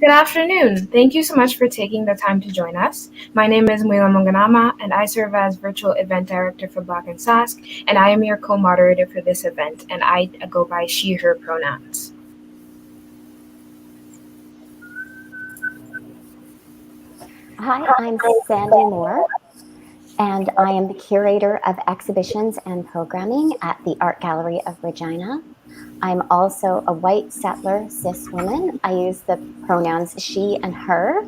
Good afternoon. Thank you so much for taking the time to join us. My name is Muila Monganama, and I serve as Virtual Event Director for Black and Sask, and I am your co-moderator for this event, and I go by she, her pronouns. Hi, I'm Sandy Moore, and I am the curator of exhibitions and programming at the Art Gallery of Regina. I'm also a white settler cis woman. I use the pronouns she and her.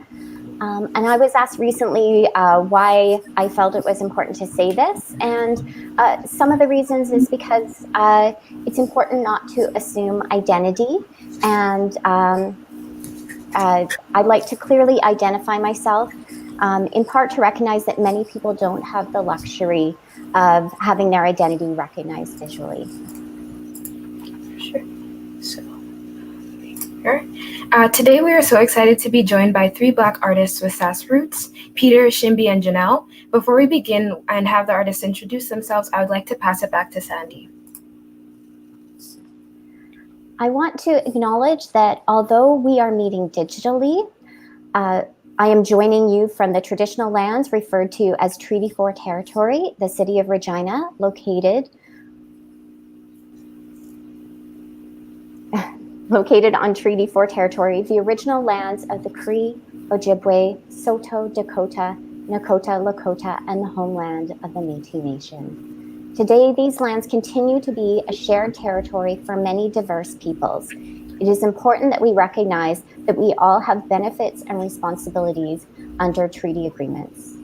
And I was asked recently why I felt it was important to say this. And some of the reasons is because it's important not to assume identity. And I'd like to clearly identify myself, in part to recognize that many people don't have the luxury of having their identity recognized visually. Sure. So, here. Today we are so excited to be joined by three Black artists with Sask roots, Peter, Shimbi, and Janelle. Before we begin and have the artists introduce themselves, I would like to pass it back to Sandy. I want to acknowledge that although we are meeting digitally, I am joining you from the traditional lands referred to as Treaty 4 territory, the city of Regina, located on Treaty 4 territory, the original lands of the Cree, Ojibwe, Saulteaux, Dakota, Nakota, Lakota, and the homeland of the Métis Nation. Today, these lands continue to be a shared territory for many diverse peoples. It is important that we recognize that we all have benefits and responsibilities under treaty agreements.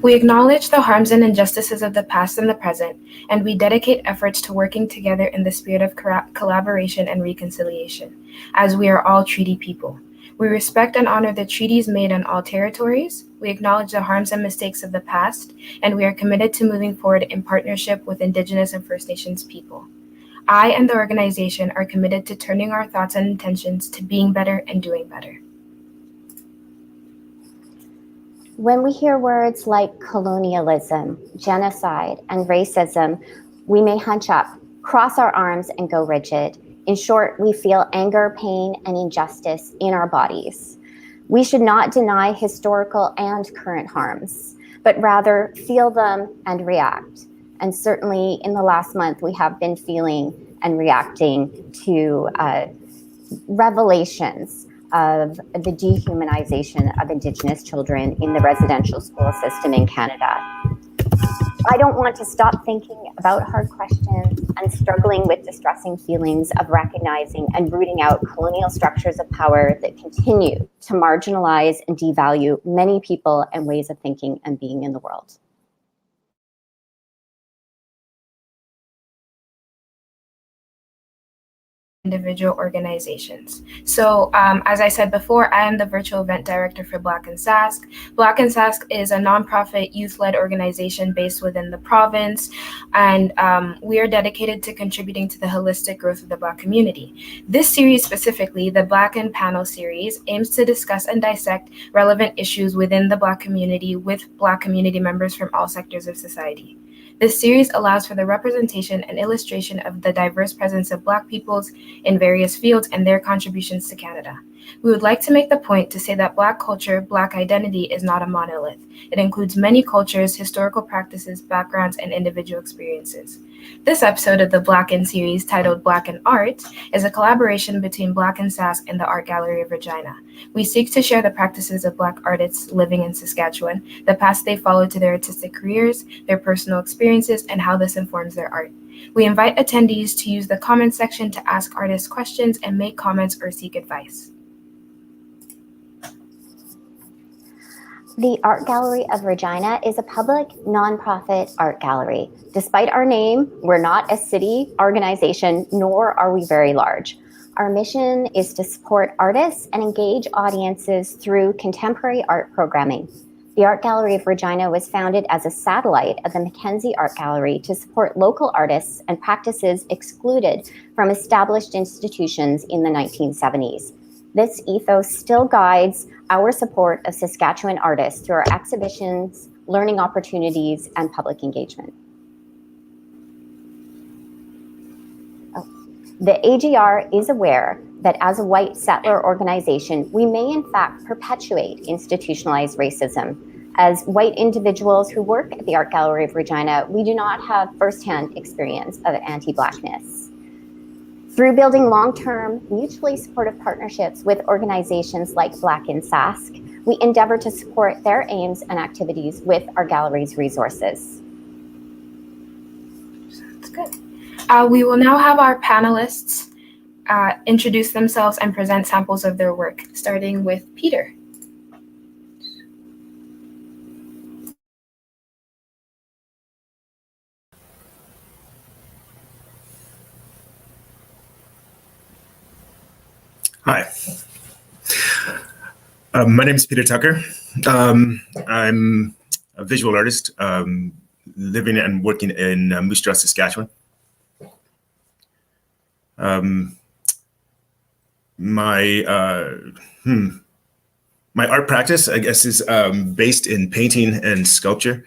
We acknowledge the harms and injustices of the past and the present, and we dedicate efforts to working together in the spirit of collaboration and reconciliation, as we are all treaty people. We respect and honor the treaties made on all territories. We acknowledge the harms and mistakes of the past, and we are committed to moving forward in partnership with Indigenous and First Nations people. I and the organization are committed to turning our thoughts and intentions to being better and doing better. When we hear words like colonialism, genocide, and racism, we may hunch up, cross our arms, and go rigid. In short, we feel anger, pain, and injustice in our bodies. We should not deny historical and current harms, but rather feel them and react. And certainly in the last month, we have been feeling and reacting to revelations of the dehumanization of Indigenous children in the residential school system in Canada. I don't want to stop thinking about hard questions and struggling with distressing feelings of recognizing and rooting out colonial structures of power that continue to marginalize and devalue many people and ways of thinking and being in the world. Individual organizations. So as I said before, I am the virtual event director for Black and Sask. Black and Sask is a nonprofit youth-led organization based within the province, and we are dedicated to contributing to the holistic growth of the Black community. This series specifically, the Black and Panel series, aims to discuss and dissect relevant issues within the Black community with Black community members from all sectors of society. This series allows for the representation and illustration of the diverse presence of Black peoples in various fields and their contributions to Canada. We would like to make the point to say that Black culture, Black identity is not a monolith. It includes many cultures, historical practices, backgrounds, and individual experiences. This episode of the Black In series, titled Black in Art, is a collaboration between Black and Sask and the Art Gallery of Regina. We seek to share the practices of Black artists living in Saskatchewan, the paths they followed to their artistic careers, their personal experiences, and how this informs their art. We invite attendees to use the comments section to ask artists questions and make comments or seek advice. The Art Gallery of Regina is a public, nonprofit art gallery. Despite our name, we're not a city organization, nor are we very large. Our mission is to support artists and engage audiences through contemporary art programming. The Art Gallery of Regina was founded as a satellite of the Mackenzie Art Gallery to support local artists and practices excluded from established institutions in the 1970s. This ethos still guides our support of Saskatchewan artists through our exhibitions, learning opportunities, and public engagement. The AGR is aware that as a white settler organization, we may in fact perpetuate institutionalized racism. As white individuals who work at the Art Gallery of Regina, we do not have firsthand experience of anti-Blackness. Through building long-term, mutually supportive partnerships with organizations like Black in Sask, we endeavor to support their aims and activities with our gallery's resources. That's good. We will now have our panelists introduce themselves and present samples of their work, starting with Peter. Hi. My name is Peter Tucker. I'm a visual artist living and working in Moose Jaw, Saskatchewan. My art practice, I guess, is based in painting and sculpture.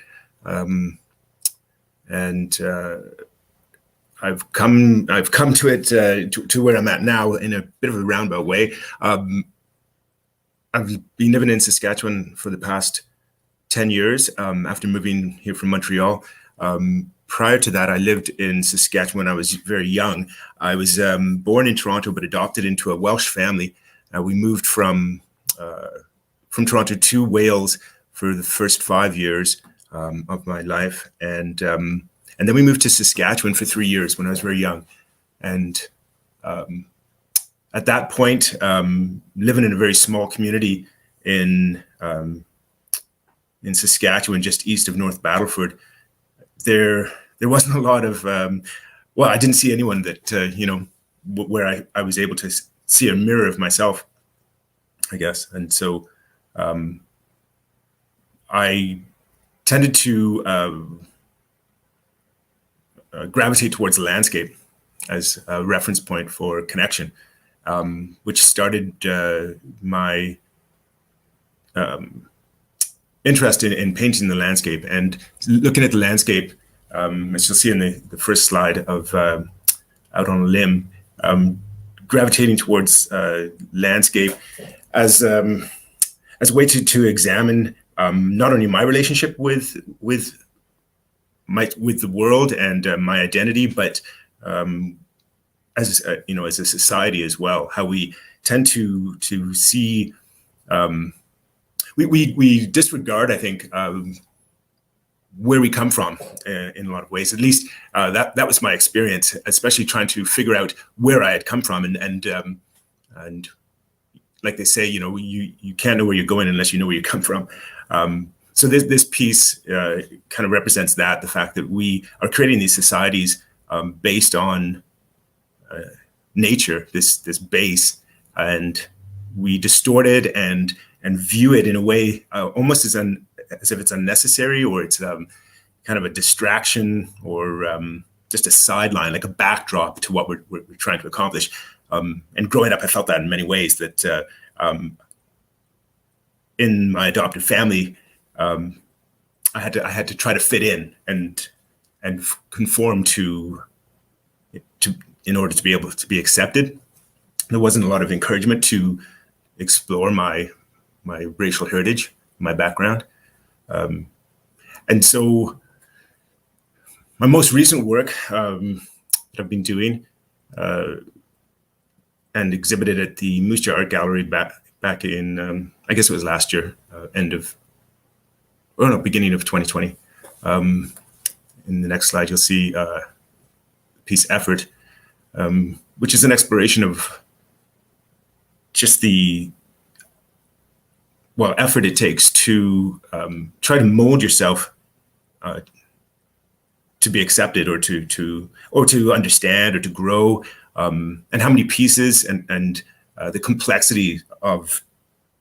I've come to it to where I'm at now in a bit of a roundabout way. I've been living in Saskatchewan for the past 10 years after moving here from Montreal. Prior to that, I lived in Saskatchewan when I was very young. I was born in Toronto, but adopted into a Welsh family. We moved from Toronto to Wales for the first 5 years of my life. And then we moved to Saskatchewan for 3 years when I was very young. And at that point, living in a very small community in Saskatchewan, just east of North Battleford, there wasn't a lot of, I didn't see anyone that, where I was able to see a mirror of myself, I guess. And so I tended to gravitate towards the landscape as a reference point for connection, which started my interest in painting the landscape and looking at the landscape, as you'll see in the first slide of Out on a Limb, gravitating towards landscape as a way to examine not only my relationship with the world and my identity, but as a society as well, how we tend to see we disregard, I think, where we come from in a lot of ways. At least that was my experience, especially trying to figure out where I had come from, and like they say, you can't know where you're going unless you know where you come from. So this piece kind of represents that, the fact that we are creating these societies based on nature, this base, and we distort it and view it in a way almost as if it's unnecessary, or it's kind of a distraction, or just a sideline, like a backdrop to what we're trying to accomplish. And growing up, I felt that in many ways, that in my adopted family, I had to try to fit in and conform to in order to be able to be accepted. There wasn't a lot of encouragement to explore my racial heritage, my background. And so my most recent work that I've been doing and exhibited at the Moose Jaw Art Gallery back in, I guess it was last year, beginning of 2020. In the next slide, you'll see piece Effort, which is an exploration of just the effort it takes to try to mold yourself to be accepted, or to understand, or to grow, and how many pieces and the complexity of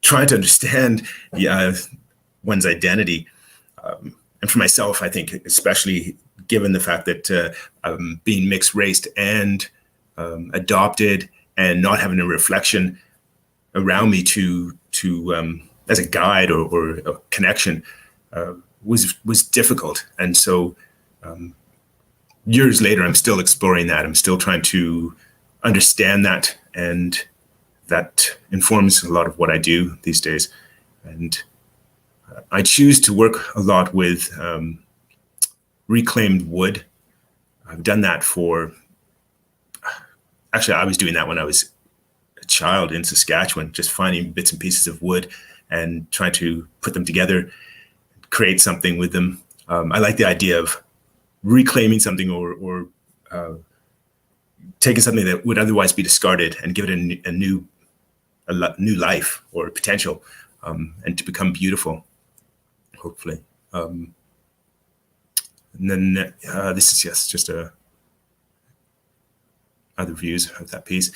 trying to understand one's identity. And for myself, I think, especially given the fact that being mixed race and adopted, and not having a reflection around me to as a guide or a connection, was difficult. And so years later, I'm still exploring that. I'm still trying to understand that and that informs a lot of what I do these days. And I choose to work a lot with reclaimed wood. I've done that actually, I was doing that when I was a child in Saskatchewan, just finding bits and pieces of wood and trying to put them together, create something with them. I like the idea of reclaiming something or taking something that would otherwise be discarded and give it a new life or potential, and to become beautiful, hopefully. And then this is just other views of that piece.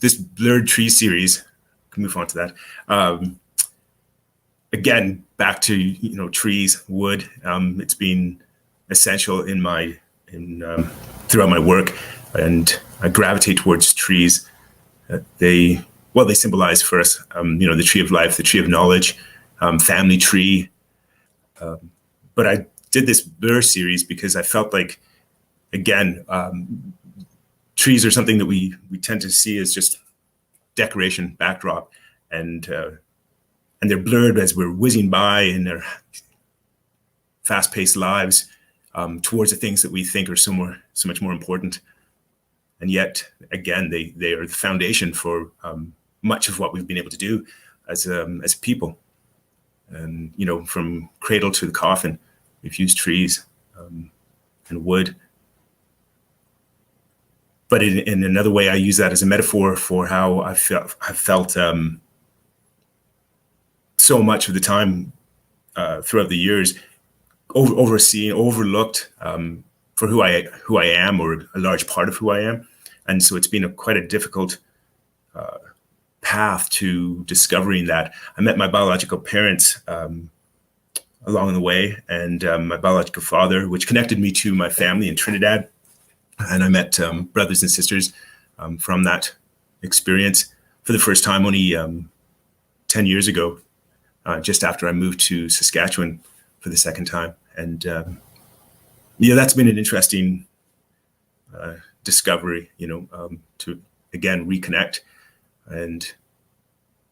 This blurred tree series, can move on to that. Again, back to trees, wood. It's been essential throughout my work, and I gravitate towards trees. They symbolize for us, the tree of life, the tree of knowledge, family tree. But I did this blur series because I felt like, again, trees are something that we tend to see as just decoration, backdrop, and they're blurred as we're whizzing by in their fast-paced lives towards the things that we think are so much more important. And yet, again, they are the foundation for much of what we've been able to do as people. And from cradle to the coffin, we've used trees and wood. But in another way, I use that as a metaphor for how I felt so much of the time throughout the years, overseen, overlooked for who I am, or a large part of who I am. And so it's been quite a difficult path to discovering that. I met my biological parents along the way, and my biological father, which connected me to my family in Trinidad. And I met brothers and sisters from that experience for the first time only 10 years ago, just after I moved to Saskatchewan for the second time. And that's been an interesting discovery, to again reconnect, and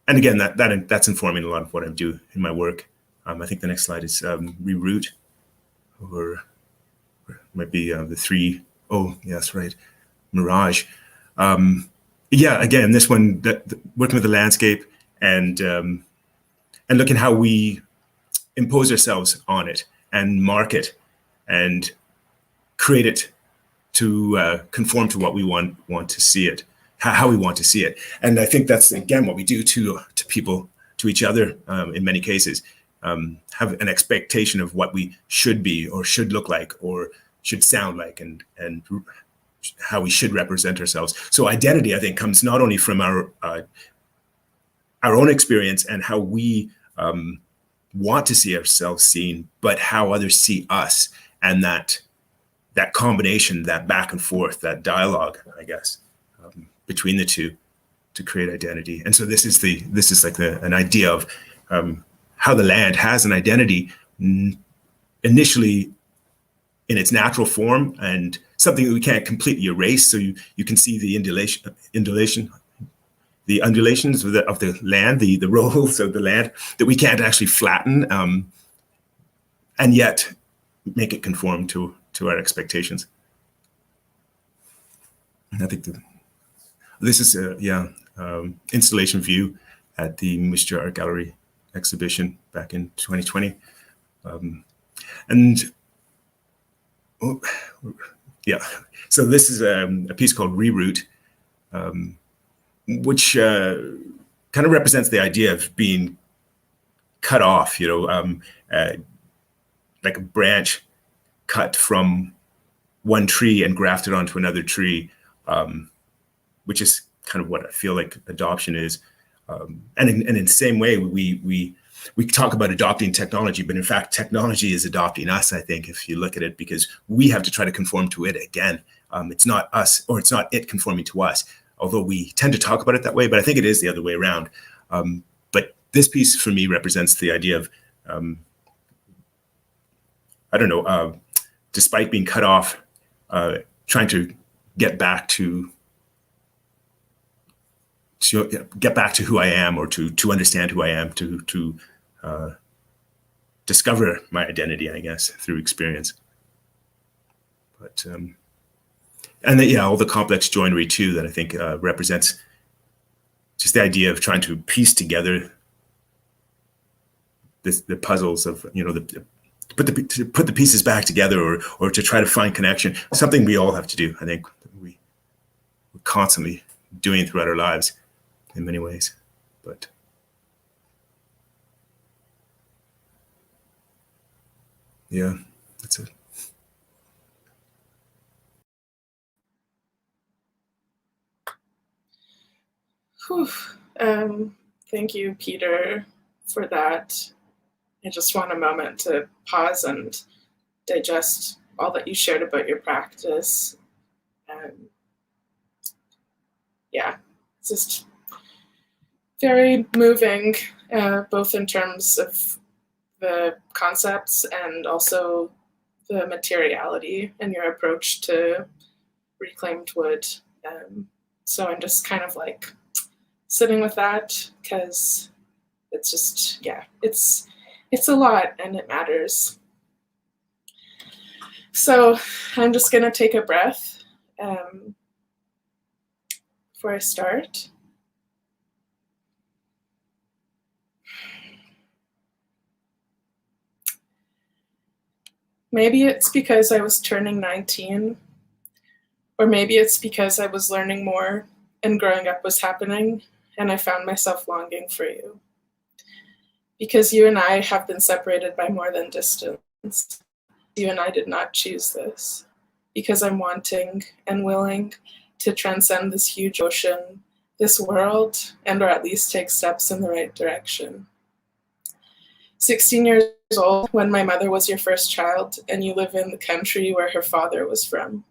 again that's informing a lot of what I do in my work. I think the next slide is reroute, or might be the three. Oh, yes, right. Mirage. Again, this one, working with the landscape and looking how we impose ourselves on it and mark it and create it to conform to what we want to see it, how we want to see it. And I think that's, again, what we do to people, to each other in many cases, have an expectation of what we should be or should look like or should sound like, and how we should represent ourselves. So identity, I think, comes not only from our own experience and how we want to see ourselves seen, but how others see us, and that combination, that back and forth, that dialogue, I guess, between the two to create identity. And so this is like an idea of how the land has an identity initially in its natural form, and something that we can't completely erase. So you can see the the undulations of the land, the rolls of the land that we can't actually flatten, and yet make it conform to our expectations. And I think this is installation view at the Moisture Art Gallery exhibition back in 2020, so this is a piece called Reroute, which kind of represents the idea of being cut off, like a branch cut from one tree and grafted onto another tree, which is kind of what I feel like adoption is. And in the same way, we talk about adopting technology, but in fact, technology is adopting us, I think, if you look at it, because we have to try to conform to it again. It's not us, or it's not it conforming to us, although we tend to talk about it that way, but I think it is the other way around. But this piece for me represents the idea of, despite being cut off, trying to get back to get back to who I am, or to understand who I am, to discover my identity, I guess, through experience. But and then, all the complex joinery too that I think represents just the idea of trying to piece together the puzzles of, to put the pieces back together, or to try to find connection. Something we all have to do. I think we're constantly doing throughout our lives in many ways. But yeah, that's it. Whew. Thank you, Peter, for that. I just want a moment to pause and digest all that you shared about your practice. Yeah, it's just very moving, both in terms of the concepts and also the materiality and your approach to reclaimed wood. So I'm just kind of like sitting with that, because it's just, it's a lot and it matters. So I'm just gonna take a breath before I start. Maybe it's because I was turning 19, or maybe it's because I was learning more and growing up was happening, and I found myself longing for you. Because you and I have been separated by more than distance. You and I did not choose this. Because I'm wanting and willing to transcend this huge ocean, this world, and or at least take steps in the right direction. 16 years old when my mother was your first child, and you live in the country where her father was from.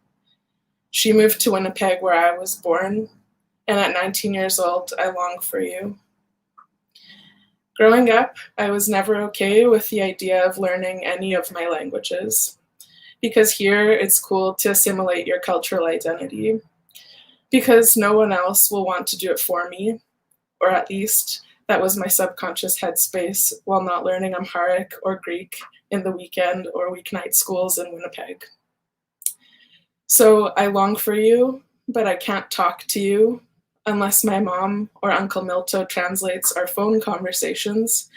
She moved to Winnipeg, where I was born, and at 19 years old, I long for you. Growing up, I was never okay with the idea of learning any of my languages, because here it's cool to assimilate your cultural identity, because no one else will want to do it for me, or at least that was my subconscious headspace while not learning Amharic or Greek in the weekend or weeknight schools in Winnipeg. So I long for you, but I can't talk to you unless my mom or Uncle Milto translates our phone conversations,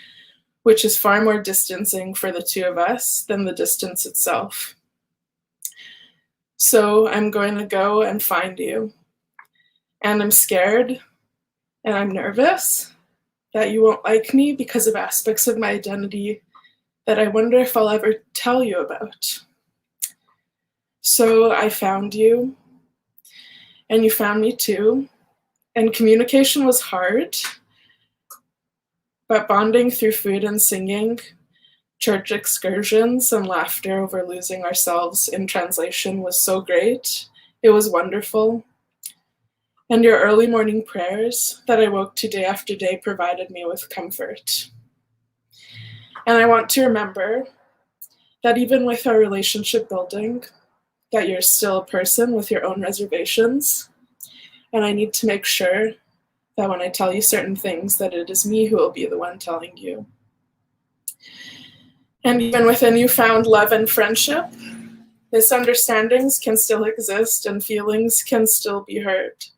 which is far more distancing for the two of us than the distance itself. So I'm going to go and find you. And I'm scared and I'm nervous that you won't like me because of aspects of my identity that I wonder if I'll ever tell you about. So I found you, and you found me too. And communication was hard, but bonding through food and singing, church excursions, and laughter over losing ourselves in translation was so great. It was wonderful. And your early morning prayers that I woke to day after day provided me with comfort. And I want to remember that even with our relationship building, that you're still a person with your own reservations. And I need to make sure that when I tell you certain things, that it is me who will be the one telling you. And even with a newfound love and friendship, misunderstandings can still exist and feelings can still be hurt.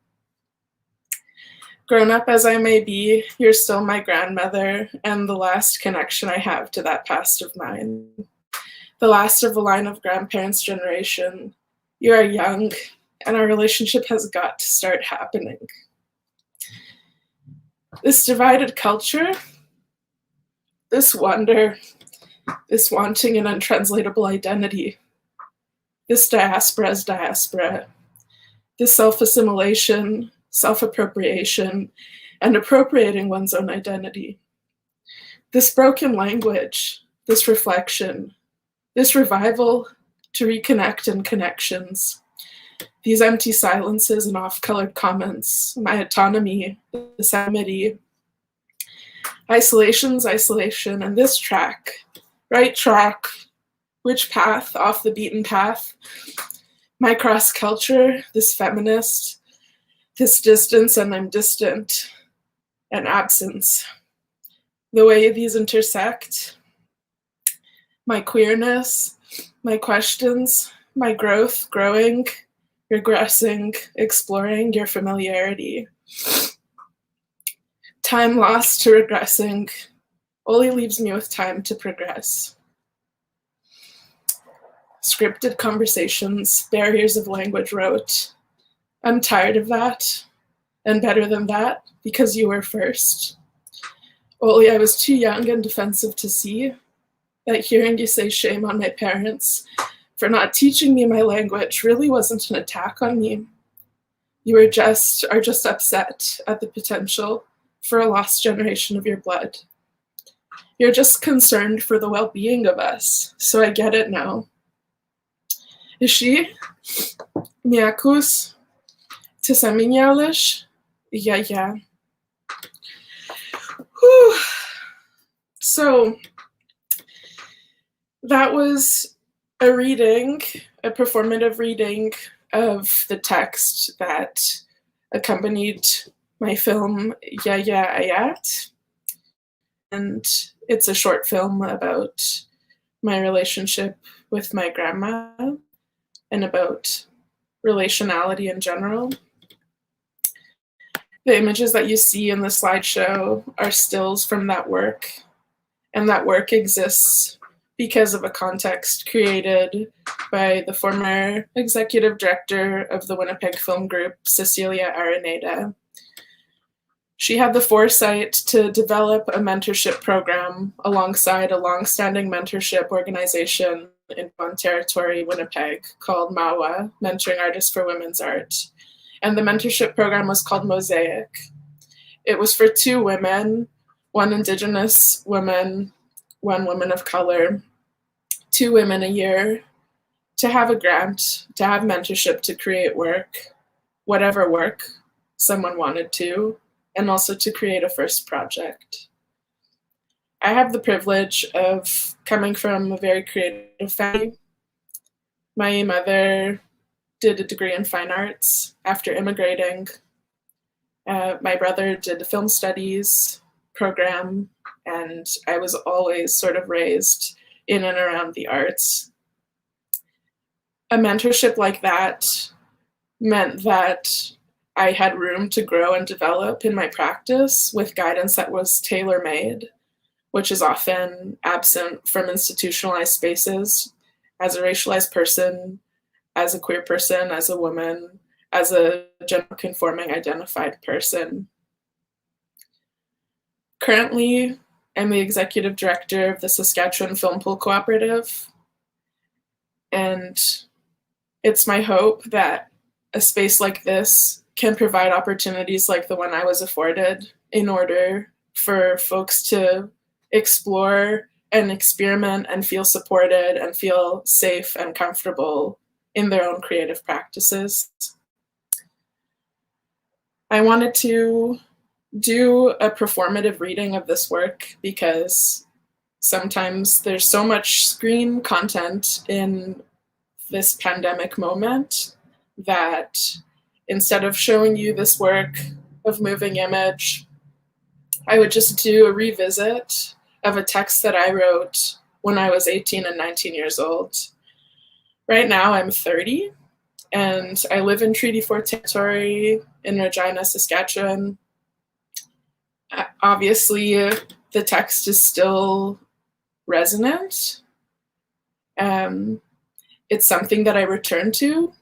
Grown up as I may be, you're still my grandmother and the last connection I have to that past of mine. The last of the line of grandparents' generation. You are young, and our relationship has got to start happening. This divided culture, this wonder, this wanting an untranslatable identity, this diaspora's diaspora, this self-assimilation, self-appropriation, and appropriating one's own identity. This broken language, this reflection, this revival to reconnect in connections, these empty silences and off-colored comments, my autonomy, this amity, isolation's isolation, and this track, right track, which path off the beaten path, my cross culture, this feminist, This distance and I'm distant, and absence. The way these intersect, my queerness, my questions, my growth, growing, regressing, exploring your familiarity. Time lost to regressing only leaves me with time to progress. Scripted conversations, barriers of language wrote. I'm tired of that, and better than that, because you were first. Only I was too young and defensive to see that hearing you say shame on my parents for not teaching me my language really wasn't an attack on me. You are just upset at the potential for a lost generation of your blood. You're just concerned for the well-being of us, so I get it now. Jeśli miakus ty zamieniałeś, ja. Whew. So that was a reading, a performative reading of the text that accompanied my film Ya Ayat. And it's a short film about my relationship with my grandma and about relationality in general. The images that you see in the slideshow are stills from that work, and that work exists because of a context created by the former executive director of the Winnipeg Film Group, Cecilia Araneda. She had the foresight to develop a mentorship program alongside a long-standing mentorship organization in Vaughan Territory, Winnipeg, called MAWA, Mentoring Artists for Women's Art. And the mentorship program was called Mosaic. It was for 2 women, 1 Indigenous woman, 1 woman of color, 2 women a year, to have a grant, to have mentorship to create work, whatever work someone wanted to, and also to create a first project. I have the privilege of coming from a very creative family. My mother did a degree in fine arts after immigrating. My brother did a film studies program, and I was always sort of raised in and around the arts. A mentorship like that meant that I had room to grow and develop in my practice with guidance that was tailor-made, which is often absent from institutionalized spaces. As a racialized person, as a queer person, as a woman, as a gender-conforming identified person. Currently, I'm the executive director of the Saskatchewan Film Pool Cooperative, and it's my hope that a space like this can provide opportunities like the one I was afforded in order for folks to explore and experiment and feel supported and feel safe and comfortable in their own creative practices. I wanted to do a performative reading of this work because sometimes there's so much screen content in this pandemic moment that instead of showing you this work of moving image, I would just do a revisit of a text that I wrote when I was 18 and 19 years old. Right now I'm 30 and I live in Treaty 4 Territory in Regina, Saskatchewan. Obviously, the text is still resonant. It's something that I return to.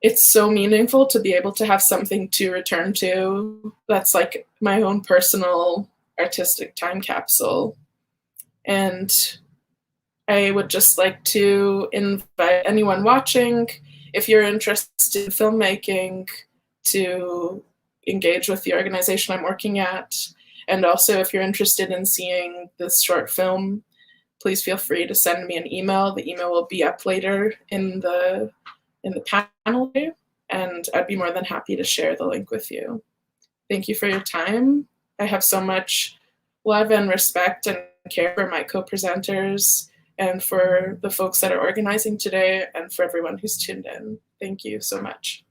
It's so meaningful to be able to have something to return to that's like my own personal artistic time capsule. And I would just like to invite anyone watching, if you're interested in filmmaking, to engage with the organization I'm working at. And also, if you're interested in seeing this short film, please feel free to send me an email. The email will be up later in the panel, and I'd be more than happy to share the link with you. Thank you for your time. I have so much love and respect and care for my co-presenters and for the folks that are organizing today and for everyone who's tuned in. Thank you so much.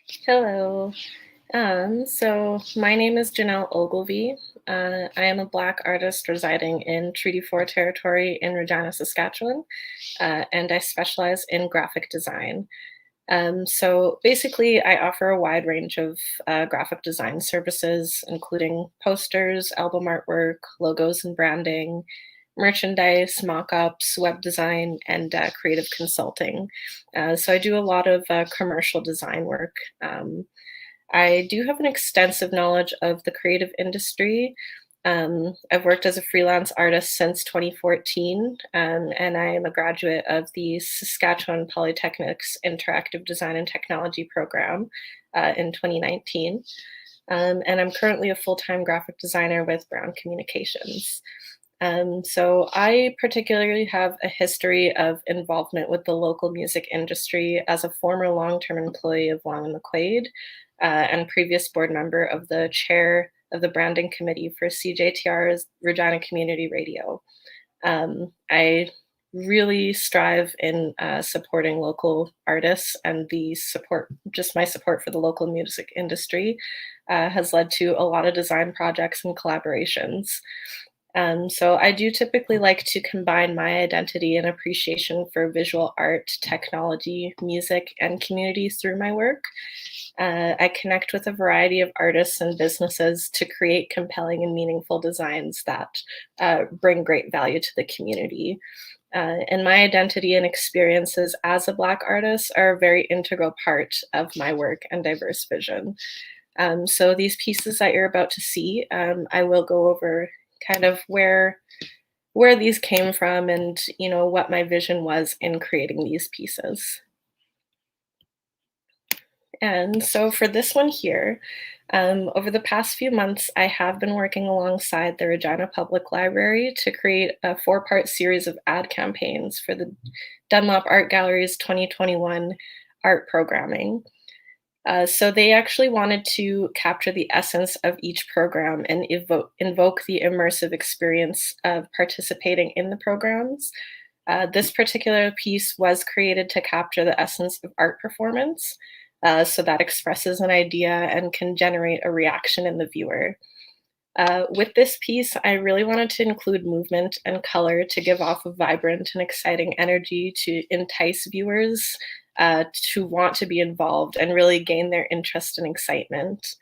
Hello. So my name is Janelle Ogilvie. I am a Black artist residing in Treaty 4 territory in Regina, Saskatchewan, and I specialize in graphic design. So basically, I offer a wide range of graphic design services, including posters, album artwork, logos and branding, merchandise, mock-ups, web design, and creative consulting. So I do a lot of commercial design work. I do have an extensive knowledge of the creative industry. I've worked as a freelance artist since 2014, and I am a graduate of the Saskatchewan Polytechnic's Interactive Design and Technology program in 2019. And I'm currently a full-time graphic designer with Brown Communications. So I particularly have a history of involvement with the local music industry as a former long-term employee of Long and McQuaid and previous board member of the chair of the branding committee for CJTR's Regina Community Radio. I really strive in supporting local artists, and just my support for the local music industry has led to a lot of design projects and collaborations. So I do typically like to combine my identity and appreciation for visual art, technology, music, and community through my work. I connect with a variety of artists and businesses to create compelling and meaningful designs that bring great value to the community. And my identity and experiences as a Black artist are a very integral part of my work and diverse vision. So these pieces that you're about to see, I will go over kind of where these came from and what my vision was in creating these pieces. And so for this one here, over the past few months, I have been working alongside the Regina Public Library to create a 4-part series of ad campaigns for the Dunlop Art Gallery's 2021 art programming. So they actually wanted to capture the essence of each program and invoke the immersive experience of participating in the programs. This particular piece was created to capture the essence of art performance, so that expresses an idea and can generate a reaction in the viewer. With this piece, I really wanted to include movement and color to give off a vibrant and exciting energy to entice viewers to want to be involved and really gain their interest and excitement.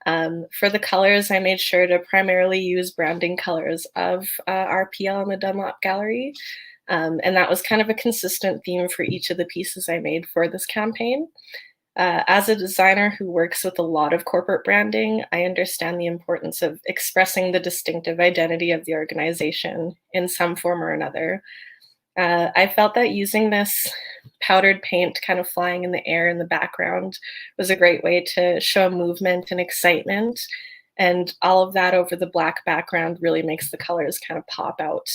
For the colors, I made sure to primarily use branding colors of RPL and the Dunlop Gallery. And that was kind of a consistent theme for each of the pieces I made for this campaign. As a designer who works with a lot of corporate branding, I understand the importance of expressing the distinctive identity of the organization in some form or another. I felt that using this powdered paint kind of flying in the air in the background was a great way to show movement and excitement. And all of that over the Black background really makes the colors kind of pop out.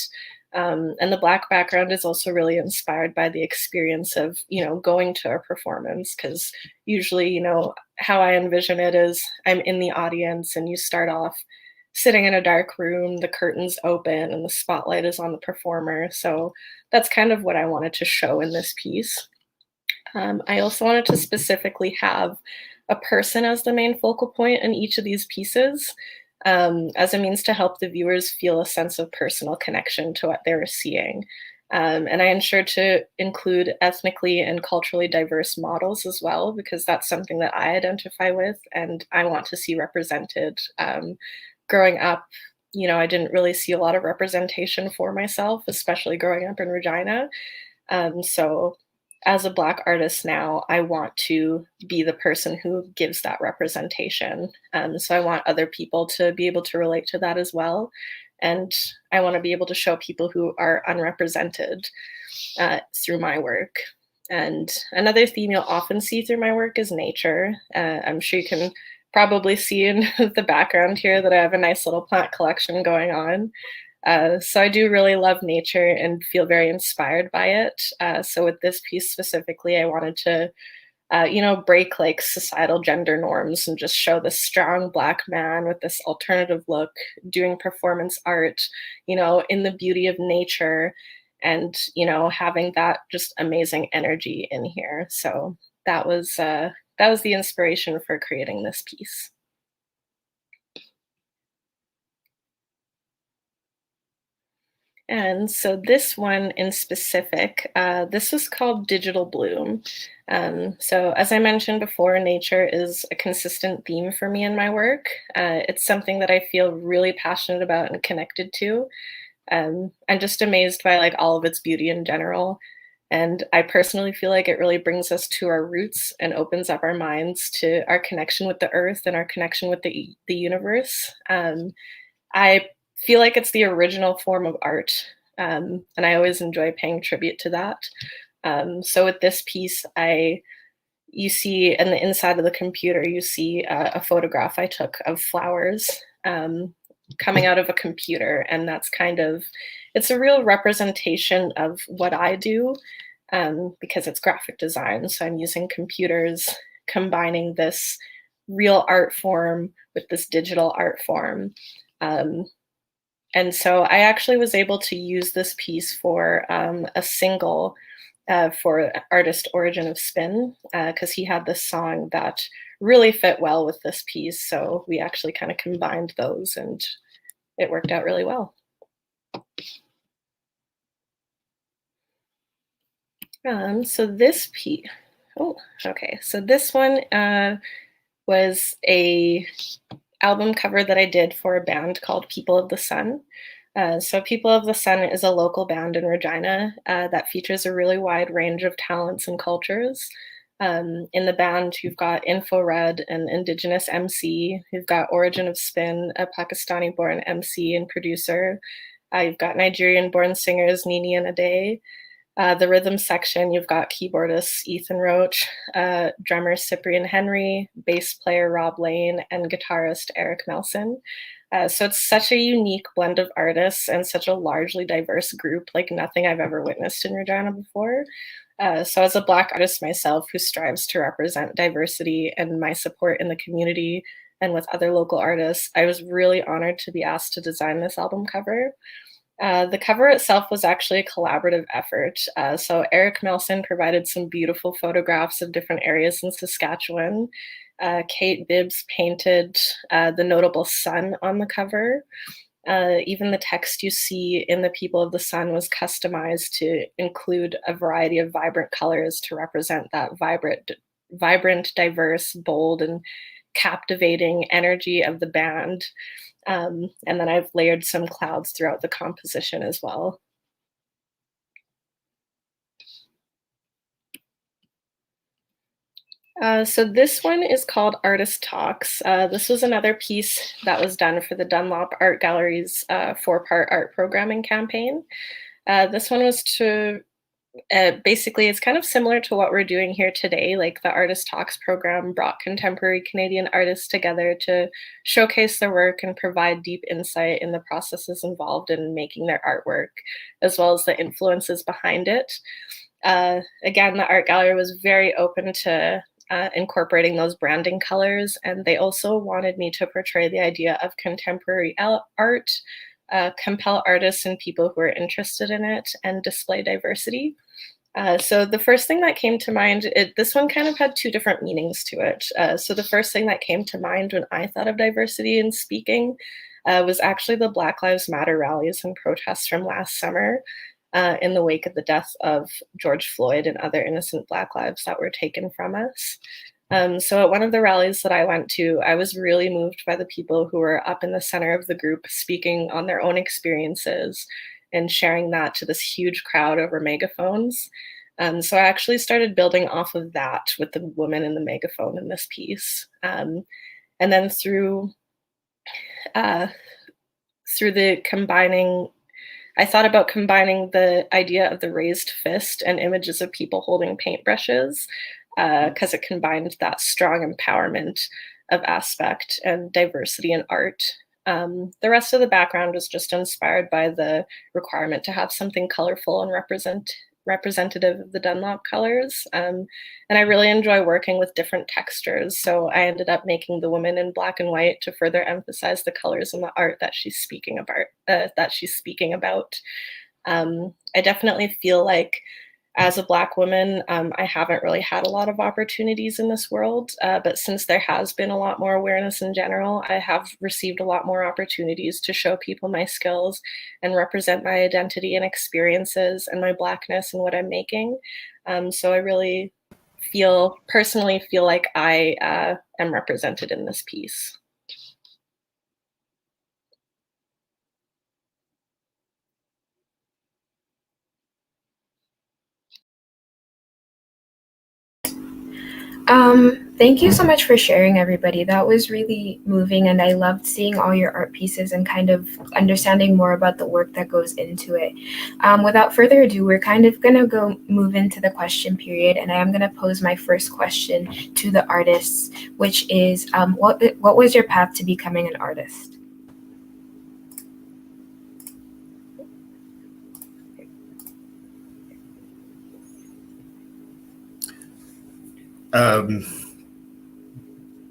And the Black background is also really inspired by the experience of, going to a performance, because usually, how I envision it is I'm in the audience and you start off sitting in a dark room, the curtains open, and the spotlight is on the performer. So that's kind of what I wanted to show in this piece. I also wanted to specifically have a person as the main focal point in each of these pieces, as a means to help the viewers feel a sense of personal connection to what they were seeing. And I ensured to include ethnically and culturally diverse models as well, because that's something that I identify with and I want to see represented. Growing up, I didn't really see a lot of representation for myself, especially growing up in Regina. So as a Black artist now, I want to be the person who gives that representation. So I want other people to be able to relate to that as well. And I want to be able to show people who are unrepresented through my work. And another theme you'll often see through my work is nature. I'm sure you can probably see in the background here that I have a nice little plant collection going on. So I do really love nature and feel very inspired by it. So with this piece specifically, I wanted to, break like societal gender norms and just show this strong Black man with this alternative look doing performance art, in the beauty of nature and, having that just amazing energy in here. So that was that was the inspiration for creating this piece. And so this one in specific, this was called Digital Bloom. So as I mentioned before, nature is a consistent theme for me in my work. It's something that I feel really passionate about and connected to. I'm just amazed by like all of its beauty in general. And I personally feel like it really brings us to our roots and opens up our minds to our connection with the earth and our connection with the universe. I feel like it's the original form of art, and I always enjoy paying tribute to that. So with this piece, you see in the inside of the computer, you see a photograph I took of flowers coming out of a computer, and that's it's a real representation of what I do because it's graphic design. So I'm using computers, combining this real art form with this digital art form. And so I actually was able to use this piece for a single for artist Origin of Spin, because he had this song that really fit well with this piece. So we actually kind of combined those and it worked out really well. So this piece, so this one was a album cover that I did for a band called People of the Sun. So People of the Sun is a local band in Regina that features a really wide range of talents and cultures. In the band, you've got InfoRed, an Indigenous MC. You've got Origin of Spin, a Pakistani-born MC and producer. You've got Nigerian-born singers Nini and Ade. The rhythm section, you've got keyboardist Ethan Roach, drummer Cyprian Henry, bass player Rob Lane, and guitarist Eric Melson. So it's such a unique blend of artists and such a largely diverse group, like nothing I've ever witnessed in Regina before. So as a Black artist myself who strives to represent diversity and my support in the community and with other local artists, I was really honored to be asked to design this album cover. The cover itself was actually a collaborative effort. So Eric Melson provided some beautiful photographs of different areas in Saskatchewan. Kate Bibbs painted the notable sun on the cover. Even the text you see in the People of the Sun was customized to include a variety of vibrant colors to represent that vibrant, diverse, bold, and captivating energy of the band. And then I've layered some clouds throughout the composition as well. So this one is called Artist Talks. This was another piece that was done for the Dunlop Art Gallery's 4-part art programming campaign. This one was to basically, it's kind of similar to what we're doing here today. Like the Artist Talks program brought contemporary Canadian artists together to showcase their work and provide deep insight in the processes involved in making their artwork, as well as the influences behind it. Again, the art gallery was very open to incorporating those branding colors, and they also wanted me to portray the idea of contemporary art, compel artists and people who are interested in it, and display diversity. So the first thing that came to mind, this one kind of had two different meanings to it. So the first thing that came to mind when I thought of diversity in speaking was actually the Black Lives Matter rallies and protests from last summer in the wake of the death of George Floyd and other innocent Black lives that were taken from us. So at one of the rallies that I went to, I was really moved by the people who were up in the center of the group speaking on their own experiences and sharing that to this huge crowd over megaphones. So I actually started building off of that with the woman in the megaphone in this piece. And then through the combining, I thought about combining the idea of the raised fist and images of people holding paintbrushes, because it combined that strong empowerment of aspect and diversity in art. The rest of the background was just inspired by the requirement to have something colorful and representative of the Dunlop colors. And I really enjoy working with different textures. So I ended up making the woman in black and white to further emphasize the colors in the art that she's speaking about. I definitely feel like As a Black woman, I haven't really had a lot of opportunities in this world, but since there has been a lot more awareness in general, I have received a lot more opportunities to show people my skills and represent my identity and experiences and my Blackness and what I'm making. So I really personally feel like I am represented in this piece. Thank you so much for sharing, everybody. That was really moving, and I loved seeing all your art pieces and kind of understanding more about the work that goes into it. Without further ado, we're kind of going to move into the question period, and I am going to pose my first question to the artists, which is, what was your path to becoming an artist?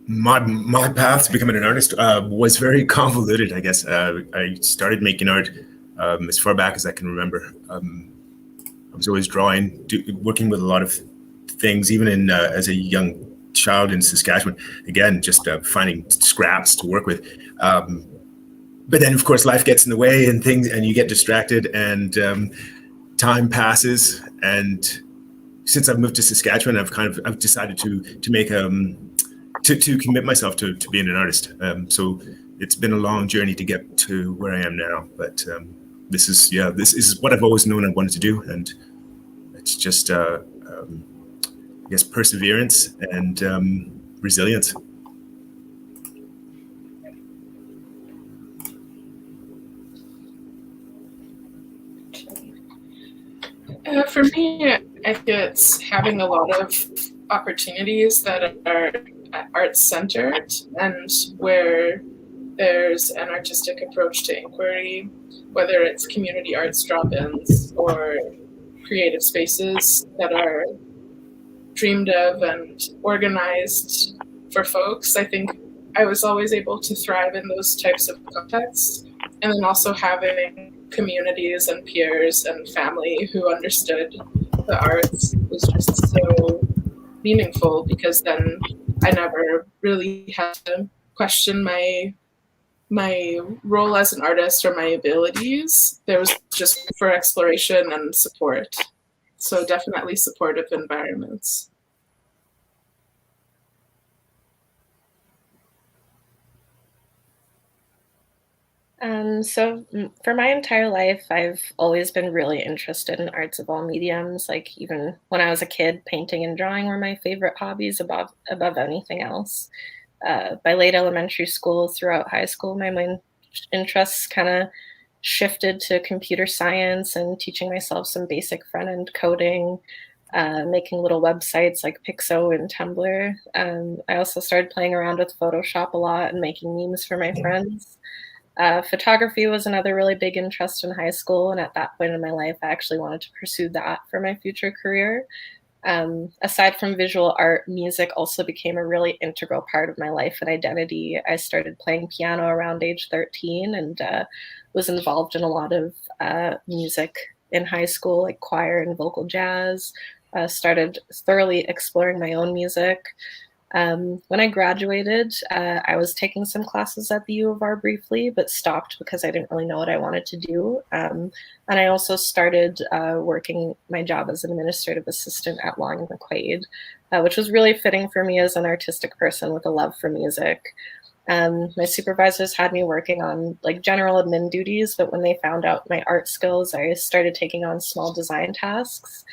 My path to becoming an artist was very convoluted, I guess. I started making art as far back as I can remember. I was always drawing, working with a lot of things, even as a young child in Saskatchewan. Again, just finding scraps to work with. But then, of course, life gets in the way and you get distracted, and time passes. And since I've moved to Saskatchewan, I've decided to make to commit myself to being an artist. So it's been a long journey to get to where I am now, but this is what I've always known I wanted to do, and it's just I guess perseverance and resilience. For me, I think it's having a lot of opportunities that are art centered and where there's an artistic approach to inquiry, whether it's community arts drop-ins or creative spaces that are dreamed of and organized for folks. I think I was always able to thrive in those types of contexts. And then also having communities and peers and family who understood the arts was just so meaningful, because then I never really had to question my role as an artist or my abilities. There was just for exploration and support. So definitely supportive environments. So for my entire life, I've always been really interested in arts of all mediums. Like even when I was a kid, painting and drawing were my favorite hobbies above anything else. By late elementary school, throughout high school, my main interests kind of shifted to computer science and teaching myself some basic front end coding, making little websites like Pixo and Tumblr. I also started playing around with Photoshop a lot and making memes for my friends. Photography was another really big interest in high school, and at that point in my life, I actually wanted to pursue that for my future career. Aside from visual art, music also became a really integral part of my life and identity. I started playing piano around age 13 and was involved in a lot of music in high school, like choir and vocal jazz. Started thoroughly exploring my own music. When I graduated, I was taking some classes at the U of R briefly, but stopped because I didn't really know what I wanted to do. And I also started working my job as an administrative assistant at Long and McQuaid, which was really fitting for me as an artistic person with a love for music. My supervisors had me working on like general admin duties, but when they found out my art skills, I started taking on small design tasks.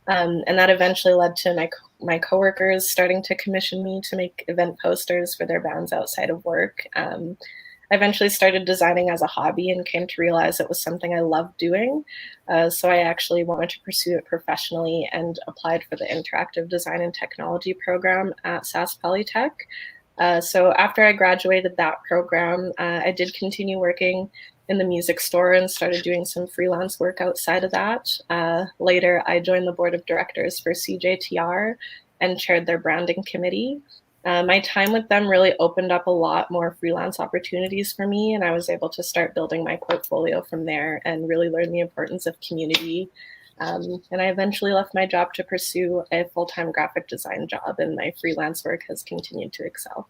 And that eventually led to my coworkers starting to commission me to make event posters for their bands outside of work. I eventually started designing as a hobby and came to realize it was something I loved doing. So I actually wanted to pursue it professionally and applied for the Interactive Design and Technology program at Sask Polytech. So after I graduated that program, I did continue working in the music store and started doing some freelance work outside of that. Later, I joined the board of directors for CJTR and chaired their branding committee. My time with them really opened up a lot more freelance opportunities for me, and I was able to start building my portfolio from there and really learn the importance of community And I eventually left my job to pursue a full-time graphic design job, and my freelance work has continued to excel.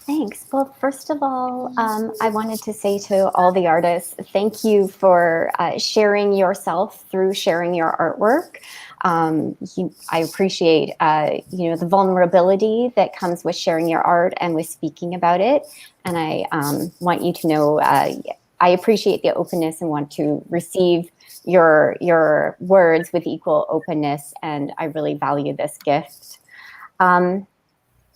Thanks. Well, first of all, I wanted to say to all the artists, thank you for sharing yourself through sharing your artwork. I appreciate, the vulnerability that comes with sharing your art and with speaking about it. And I want you to know I appreciate the openness and want to receive your words with equal openness. And I really value this gift.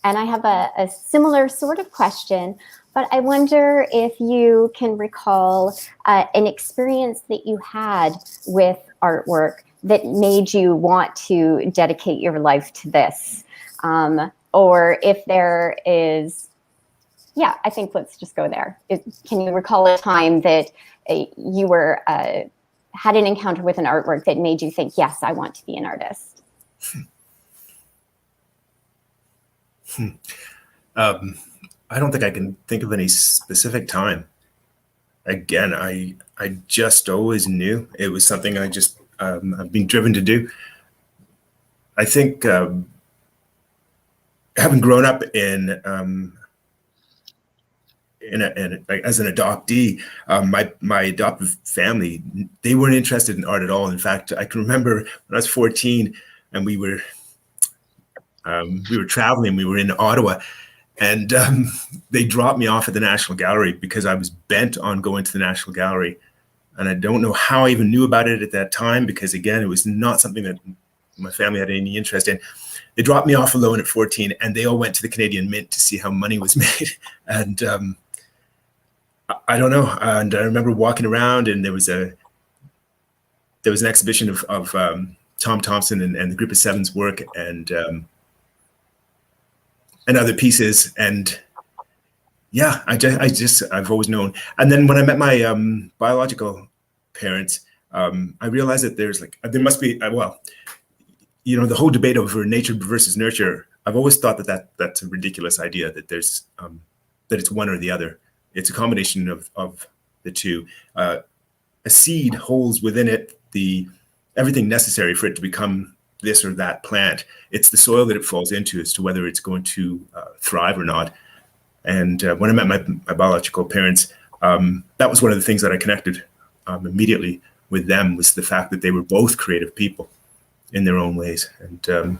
And I have a similar sort of question, but I wonder if you can recall an experience that you had with artwork that made you want to dedicate your life to this. Or if there is, yeah, I think let's just go there. Can you recall a time that you were had an encounter with an artwork that made you think, yes, I want to be an artist? I don't think I can think of any specific time. Again, I just always knew it was something I just I've been driven to do. I think having grown up as an adoptee, my adoptive family, they weren't interested in art at all. In fact, I can remember when I was 14 and we were traveling, we were in Ottawa, and they dropped me off at the National Gallery because I was bent on going to the National Gallery. And I don't know how I even knew about it at that time, because again, it was not something that my family had any interest in. They dropped me off alone at 14, and they all went to the Canadian Mint to see how money was made. And I don't know. And I remember walking around, and there was an exhibition of Tom Thompson and the Group of Seven's work, and other pieces. And yeah, I've always known. And then when I met my biological parents, I realized that there must be, the whole debate over nature versus nurture. I've always thought that's a ridiculous idea, that there's that it's one or the other. It's a combination of the two. A seed holds within it everything necessary for it to become this or that plant. It's the soil that it falls into as to whether it's going to thrive or not. And when I met my biological parents, that was one of the things that I connected immediately with them, was the fact that they were both creative people in their own ways. And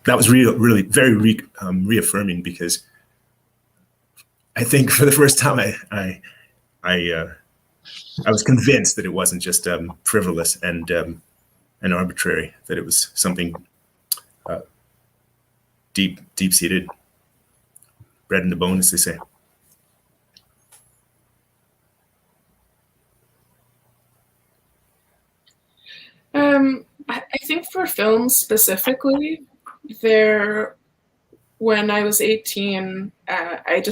that was really very reaffirming, because I think for the first time I was convinced that it wasn't just frivolous and arbitrary, that it was something deep-seated, bred in the bone, as they say. I think for films specifically, when I was 18, I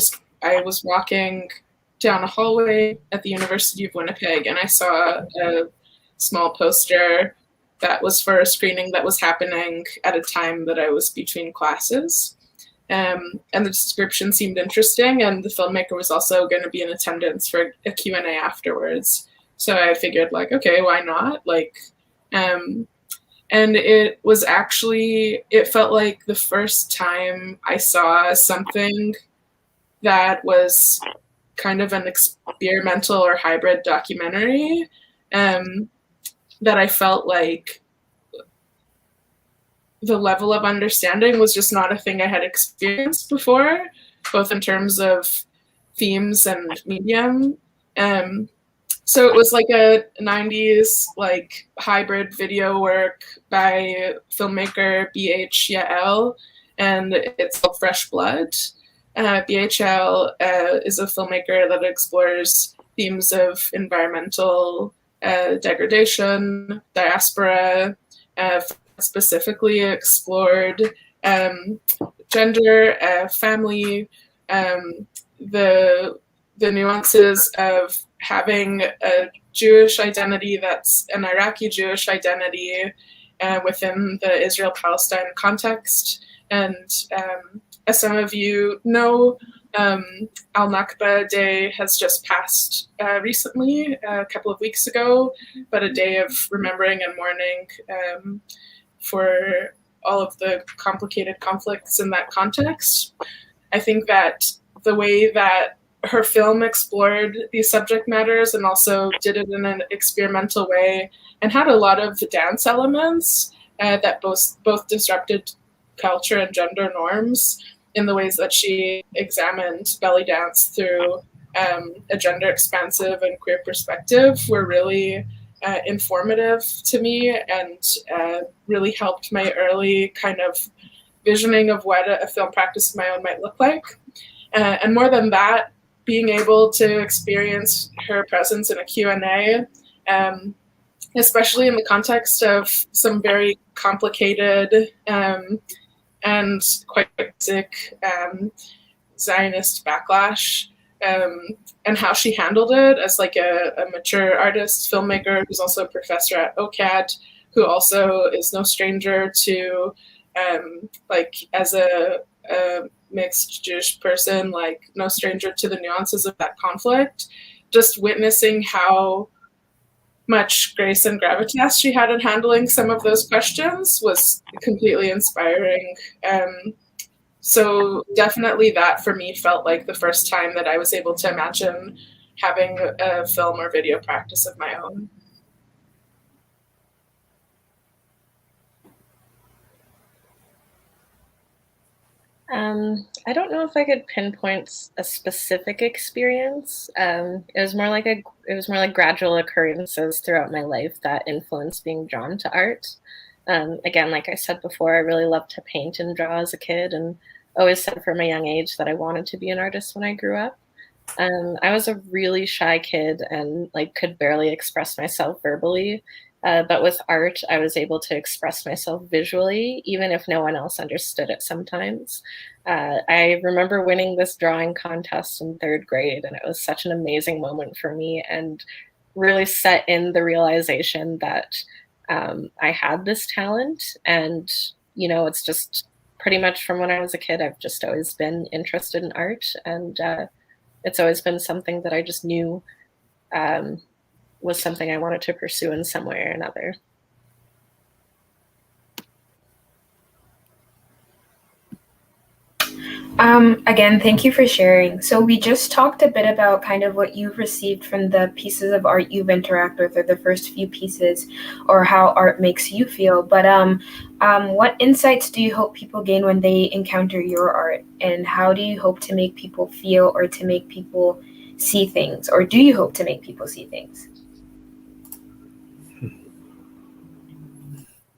was walking down a hallway at the University of Winnipeg, and I saw a small poster that was for a screening that was happening at a time that I was between classes. And the description seemed interesting, and the filmmaker was also going to be in attendance for a Q&A afterwards. So I figured, okay, why not? And it felt like the first time I saw something that was kind of an experimental or hybrid documentary, that I felt like the level of understanding was just not a thing I had experienced before, both in terms of themes and medium. So it was like a 90s hybrid video work by filmmaker B.H. Yael, and it's called Fresh Blood. B.H. Yael is a filmmaker that explores themes of environmental degradation, diaspora, specifically explored gender, family, the nuances of having a Jewish identity that's an Iraqi Jewish identity within the Israel-Palestine context. And as some of you know, Al Nakba Day has just passed recently, a couple of weeks ago, but a day of remembering and mourning for all of the complicated conflicts in that context. I think that the way that her film explored these subject matters and also did it in an experimental way and had a lot of dance elements that both disrupted culture and gender norms in the ways that she examined belly dance through a gender expansive and queer perspective were really informative to me and really helped my early kind of visioning of what a film practice of my own might look like. And more than that, being able to experience her presence in a Q&A, especially in the context of some very complicated and quite sick Zionist backlash, and how she handled it as like a mature artist, filmmaker, who's also a professor at OCAD, who also is no stranger to, like as a mixed Jewish person, like no stranger to the nuances of that conflict. Just witnessing how much grace and gravitas she had in handling some of those questions was completely inspiring. So definitely that for me felt like the first time that I was able to imagine having a film or video practice of my own. I don't know if I could pinpoint a specific experience. It was more like gradual occurrences throughout my life that influenced being drawn to art. Again, like I said before, I really loved to paint and draw as a kid, and always said from a young age that I wanted to be an artist when I grew up. I was a really shy kid and like could barely express myself verbally. But with art, I was able to express myself visually, even if no one else understood it sometimes. I remember winning this drawing contest in third grade, and it was such an amazing moment for me and really set in the realization that I had this talent. And, you know, it's just pretty much from when I was a kid, I've just always been interested in art. And it's always been something that I just knew was something I wanted to pursue in some way or another. Again, thank you for sharing. So we just talked a bit about kind of what you've received from the pieces of art you've interacted with, or the first few pieces, or how art makes you feel. But what insights do you hope people gain when they encounter your art, and how do you hope to make people feel, or to make people see things, or do you hope to make people see things?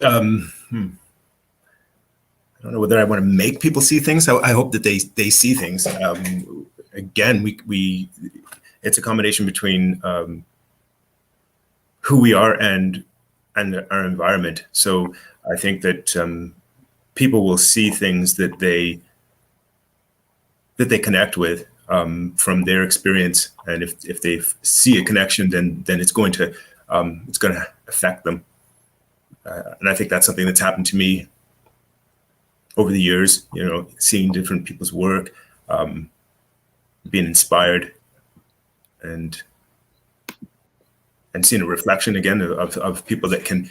I don't know whether I want to make people see things. I hope that they see things. Again, we it's a combination between who we are and our environment. So I think that people will see things that they connect with from their experience, and if they see a connection, then it's going to affect them. And I think that's something that's happened to me over the years, you know, seeing different people's work, being inspired, and seeing a reflection again of people that can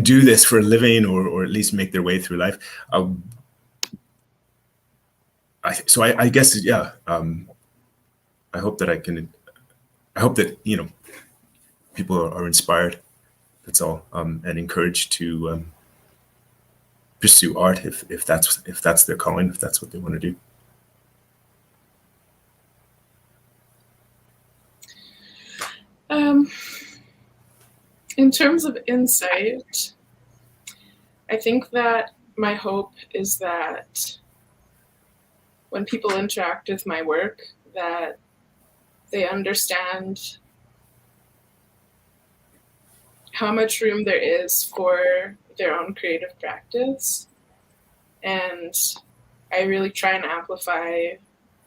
do this for a living, or at least make their way through life. I guess, yeah. I hope that you know, people are inspired. That's all, and encouraged to pursue art if that's their calling, if that's what they want to do. In terms of insight, I think that my hope is that when people interact with my work, that they understand how much room there is for their own creative practice. And I really try and amplify,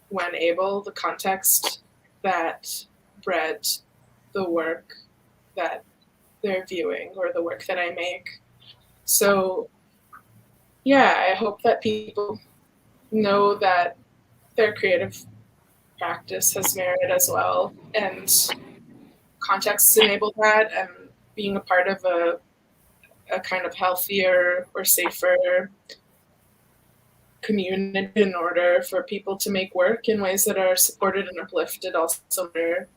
when able, the context that bred the work that they're viewing, or the work that I make. So yeah, I hope that people know that their creative practice has merit as well, and contexts enable that, and being a part of a kind of healthier or safer community in order for people to make work in ways that are supported and uplifted also matter.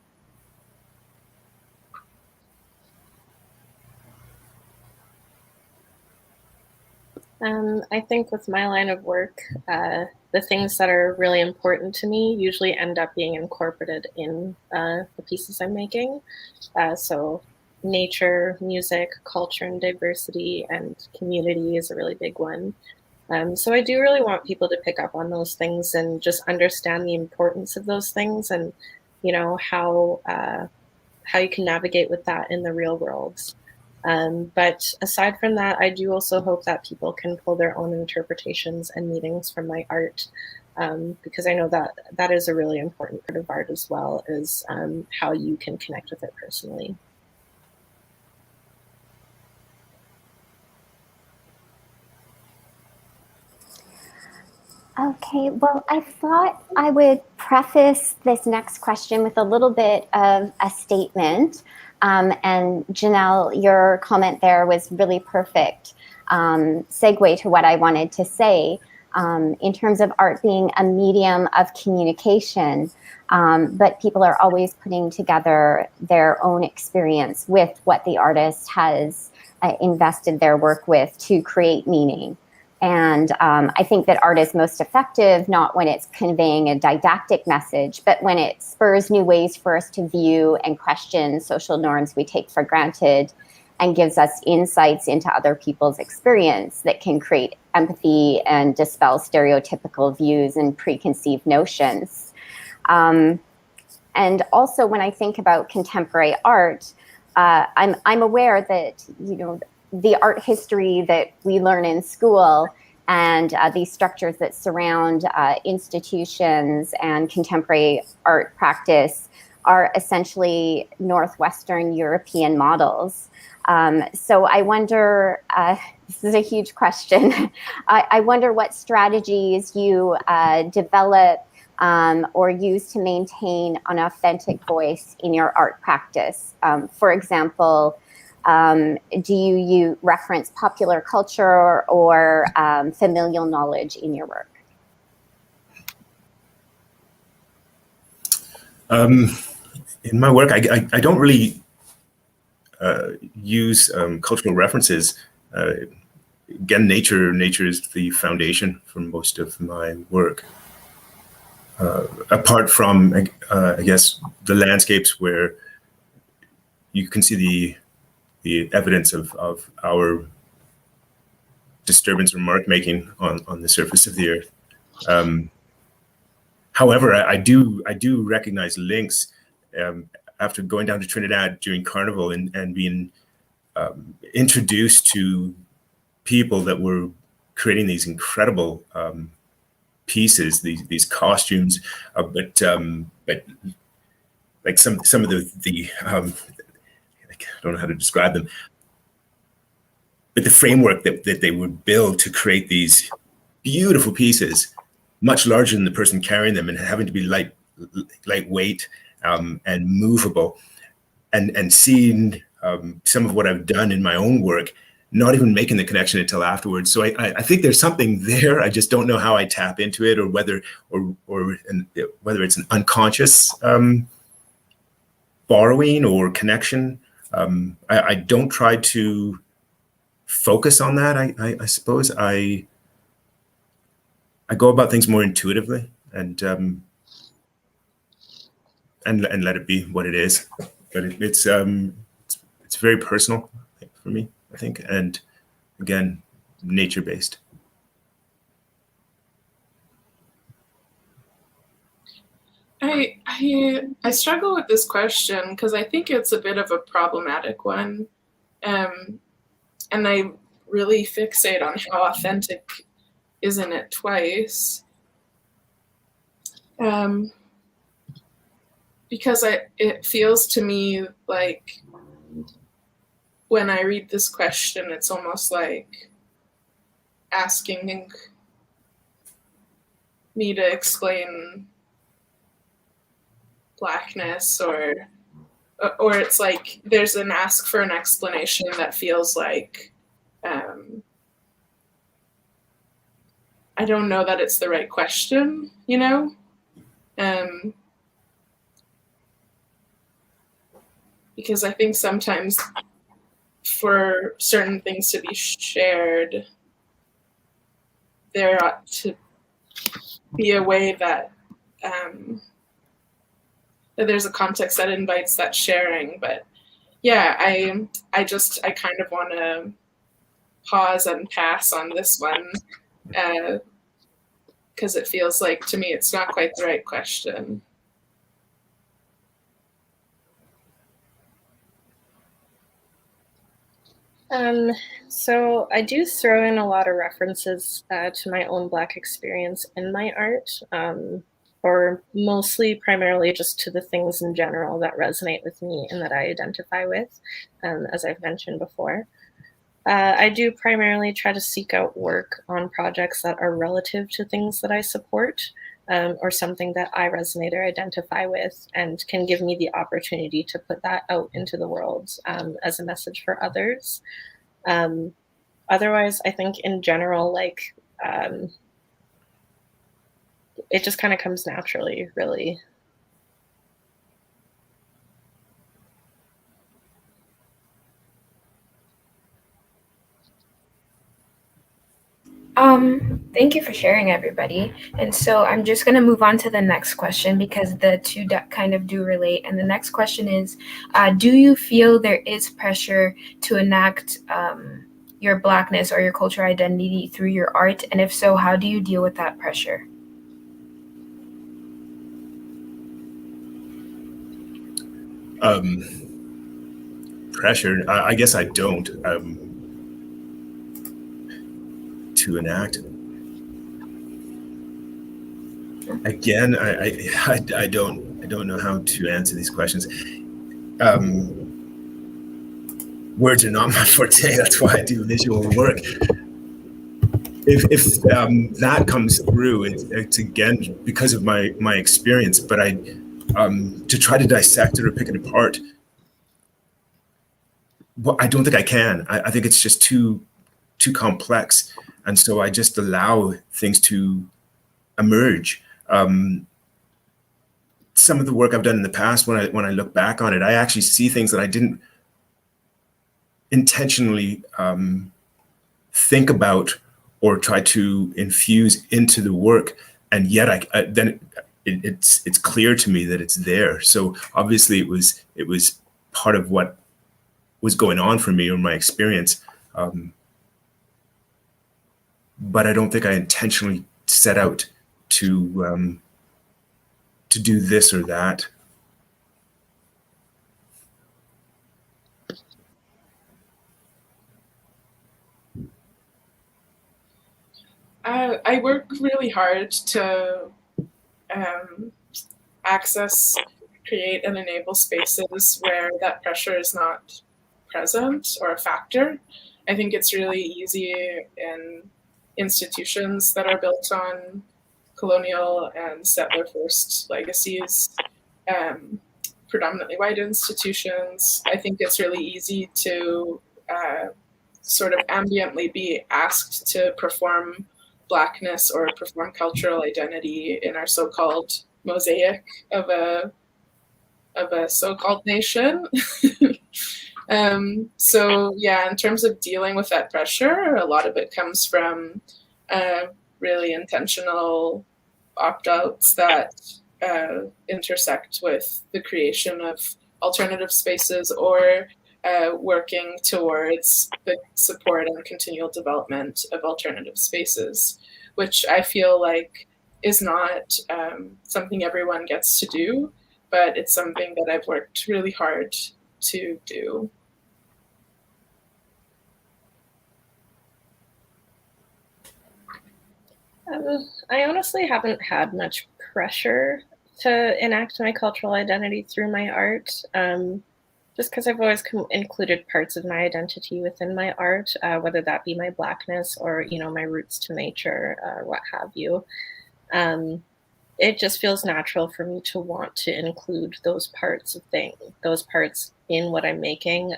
I think with my line of work, the things that are really important to me usually end up being incorporated in the pieces I'm making. So nature, music, culture and diversity, and community is a really big one. So I do really want people to pick up on those things and just understand the importance of those things, and how you can navigate with that in the real world. But aside from that, I do also hope that people can pull their own interpretations and meanings from my art, because I know that that is a really important part of art as well, is how you can connect with it personally. Okay, well, I thought I would preface this next question with a little bit of a statement. And Janelle, your comment there was really perfect segue to what I wanted to say in terms of art being a medium of communication. But people are always putting together their own experience with what the artist has invested their work with to create meaning. And I think that art is most effective not when it's conveying a didactic message, but when it spurs new ways for us to view and question social norms we take for granted, and gives us insights into other people's experience that can create empathy and dispel stereotypical views and preconceived notions. And also, when I think about contemporary art, I'm aware that, the art history that we learn in school and these structures that surround institutions and contemporary art practice are essentially Northwestern European models. So I wonder, this is a huge question, I wonder what strategies you develop or use to maintain an authentic voice in your art practice. For example, do you reference popular culture or familial knowledge in your work? In my work, I don't really use cultural references. Again, nature is the foundation for most of my work. Apart from, I guess, the landscapes where you can see the evidence of our disturbance or mark making on the surface of the earth. However, I do recognize links after going down to Trinidad during Carnival and being introduced to people that were creating these incredible pieces, these costumes, but like some of the I don't know how to describe them, but the framework that they would build to create these beautiful pieces, much larger than the person carrying them, and having to be lightweight and movable, and seeing some of what I've done in my own work, not even making the connection until afterwards. So I think there's something there. I just don't know how I tap into it, or whether it's an unconscious borrowing or connection. I don't try to focus on that. I suppose I go about things more intuitively and let it be what it is. But it's very personal for me, I think, and again, nature based. I struggle with this question because I think it's a bit of a problematic one, and I really fixate on how authentic is in it twice, because it feels to me like when I read this question, it's almost like asking me to explain blackness, or it's like there's an ask for an explanation that feels like I don't know that it's the right question, you know? Because I think sometimes for certain things to be shared, there ought to be a way that that there's a context that invites that sharing. But yeah, I kind of want to pause and pass on this one, because it feels like to me it's not quite the right question. So I do throw in a lot of references to my own Black experience in my art, or mostly primarily just to the things in general that resonate with me and that I identify with, as I've mentioned before. I do primarily try to seek out work on projects that are relative to things that I support, or something that I resonate or identify with, and can give me the opportunity to put that out into the world as a message for others. Otherwise, I think in general, like, it just kind of comes naturally, really. Thank you for sharing, everybody. And so I'm just going to move on to the next question because the two kind of do relate. And the next question is, do you feel there is pressure to enact your Blackness or your cultural identity through your art? And if so, how do you deal with that pressure? Pressure, I guess I don't. To enact. Again, I don't know how to answer these questions. Words are not my forte. That's why I do visual work. If that comes through, it's again because of my experience. But to try to dissect it or pick it apart, well, I don't think I can. I think it's just too complex, and so I just allow things to emerge. Some of the work I've done in the past, when I look back on it, I actually see things that I didn't intentionally think about or try to infuse into the work, and yet then it's clear to me that it's there. So obviously it was part of what was going on for me or my experience, but I don't think I intentionally set out to do this or that. I work really hard to access, create, and enable spaces where that pressure is not present or a factor. I think it's really easy in institutions that are built on colonial and settler first legacies, predominantly white institutions. I think it's really easy to sort of ambiently be asked to perform Blackness or perform cultural identity in our so-called mosaic of a so-called nation. So yeah, in terms of dealing with that pressure, a lot of it comes from really intentional opt-outs that intersect with the creation of alternative spaces, or working towards the support and continual development of alternative spaces, which I feel like is not something everyone gets to do, but it's something that I've worked really hard to do. I honestly haven't had much pressure to enact my cultural identity through my art, just because I've always included parts of my identity within my art, whether that be my Blackness or, my roots to nature, or what have you. It just feels natural for me to want to include those parts in what I'm making,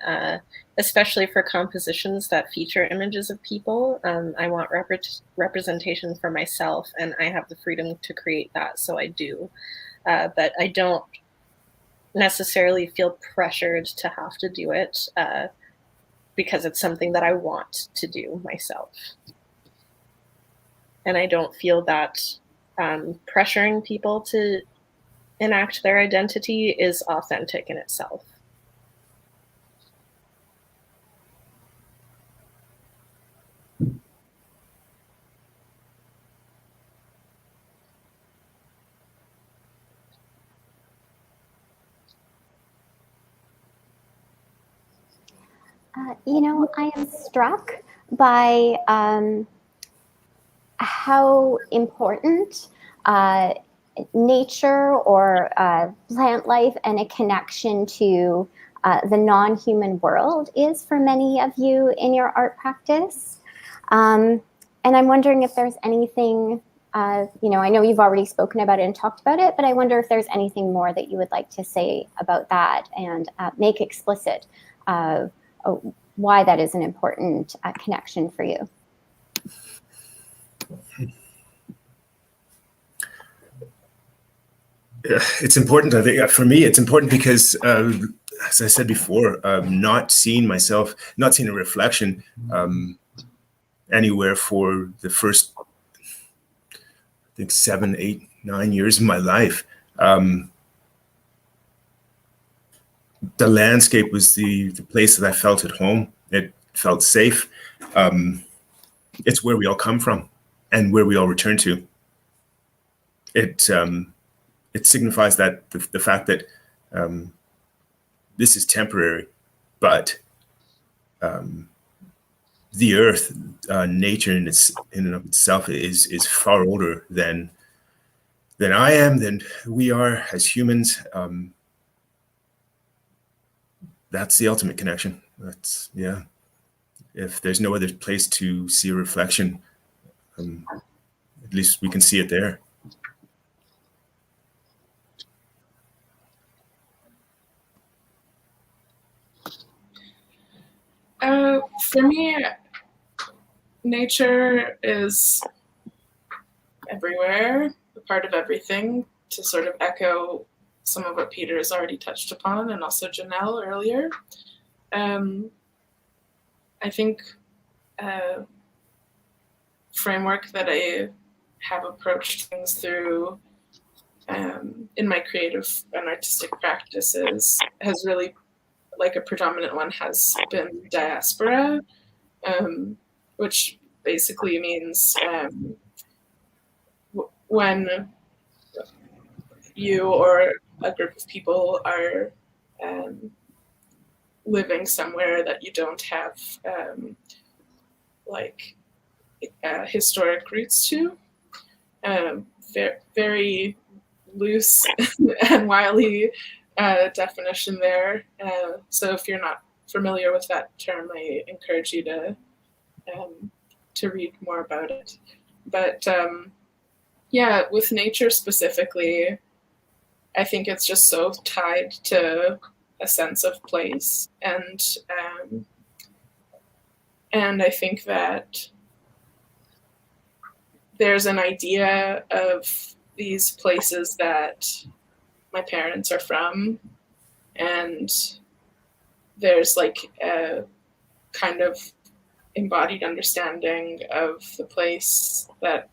especially for compositions that feature images of people. I want representation for myself, and I have the freedom to create that, so I do. But I don't necessarily feel pressured to have to do it because it's something that I want to do myself. And I don't feel that pressuring people to enact their identity is authentic in itself. I am struck by how important nature or plant life and a connection to the non-human world is for many of you in your art practice. And I'm wondering if there's anything, I know you've already spoken about it and talked about it, but I wonder if there's anything more that you would like to say about that and make explicit why that is an important connection for you. It's important. I think for me, it's important because, as I said before, not seeing myself, not seeing a reflection anywhere for the first, I think, 7, 8, 9 years of my life. The landscape was the place that I felt at home. It felt safe. It's where we all come from and where we all return to. It signifies that the fact that this is temporary, but the earth, nature in and of itself is far older than I am, than we are as humans. That's the ultimate connection. That's, yeah. If there's no other place to see a reflection, at least we can see it there. For me, nature is everywhere, a part of everything, to sort of echo some of what Peter has already touched upon, and also Janelle earlier. I think framework that I have approached things through in my creative and artistic practices has really, like a predominant one, has been diaspora, which basically means when you or a group of people are living somewhere that you don't have historic roots to. Very loose and wily definition there. So if you're not familiar with that term, I encourage you to read more about it. But yeah, with nature specifically, I think it's just so tied to a sense of place, and I think that there's an idea of these places that my parents are from, and there's like a kind of embodied understanding of the place that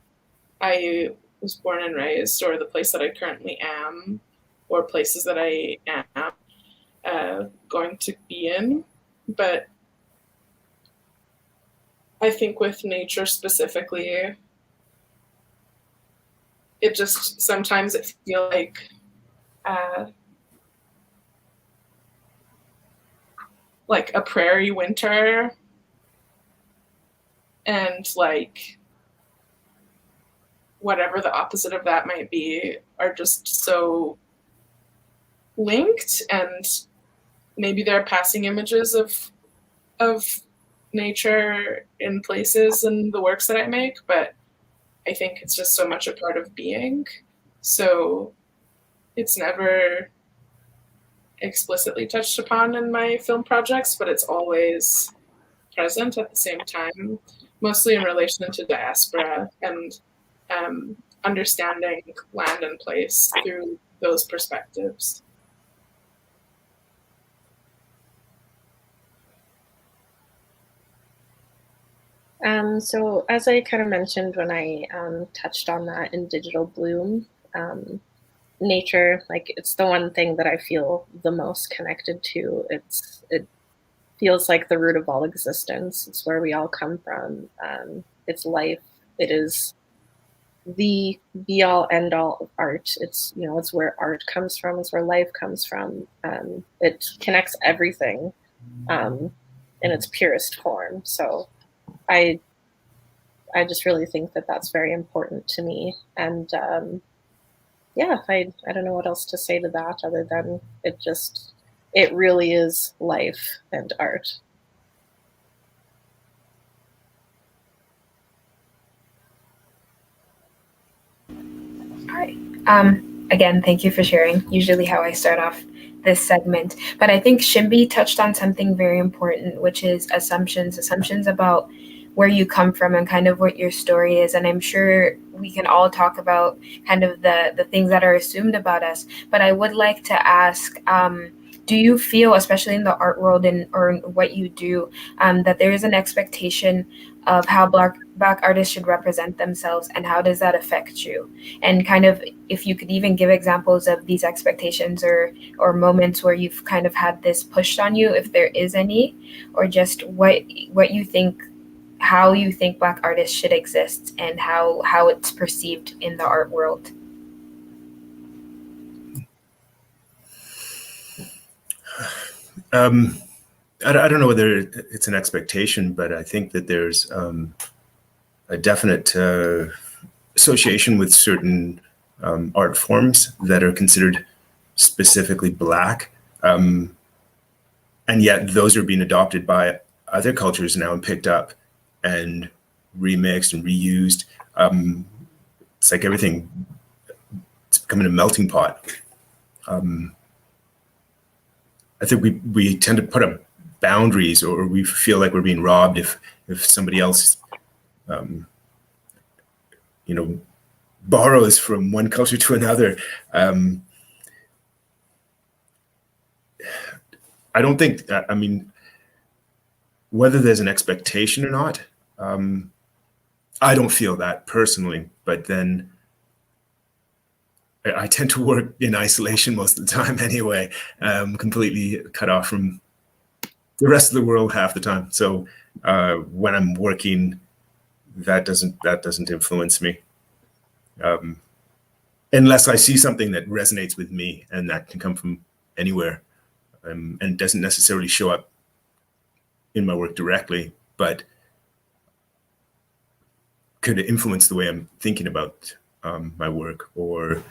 I was born and raised, or the place that I currently am, or places that I am going to be in. But I think with nature specifically, it just sometimes it feels like a prairie winter, and like whatever the opposite of that might be are just so linked, and maybe they're passing images of nature in places and the works that I make, but I think it's just so much a part of being. So it's never explicitly touched upon in my film projects, but it's always present at the same time, mostly in relation to diaspora and understanding land and place through those perspectives. So as I kind of mentioned when I touched on that in Digital Bloom, nature, like it's the one thing that I feel the most connected to. It feels like the root of all existence. It's where we all come from. It's life. It is the be all end all of art. It's, you know, it's where art comes from. It's where life comes from. It connects everything in its purest form. So I just really think that that's very important to me. And yeah, I don't know what else to say to that other than it really is life and art. All right. Again, thank you for sharing. Usually how I start off this segment. But I think Shimbi touched on something very important, which is assumptions about where you come from and kind of what your story is. And I'm sure we can all talk about kind of the things that are assumed about us. But I would like to ask, do you feel, especially in the art world and or what you do, that there is an expectation of how black artists should represent themselves, and how does that affect you? And kind of if you could even give examples of these expectations or moments where you've kind of had this pushed on you, if there is any, or just what you think, how you think black artists should exist and how it's perceived in the art world. I don't know whether it's an expectation, but I think that there's a definite association with certain art forms that are considered specifically black. And yet those are being adopted by other cultures now and picked up and remixed and reused. It's like everything, it's becoming a melting pot. I think we tend to put up boundaries, or we feel like we're being robbed if somebody else, borrows from one culture to another. I don't think, I mean, whether there's an expectation or not, I don't feel that personally, but then I tend to work in isolation most of the time anyway, completely cut off from the rest of the world half the time. So when I'm working, that doesn't influence me, unless I see something that resonates with me, and that can come from anywhere, and doesn't necessarily show up in my work directly, but could influence the way I'm thinking about my work or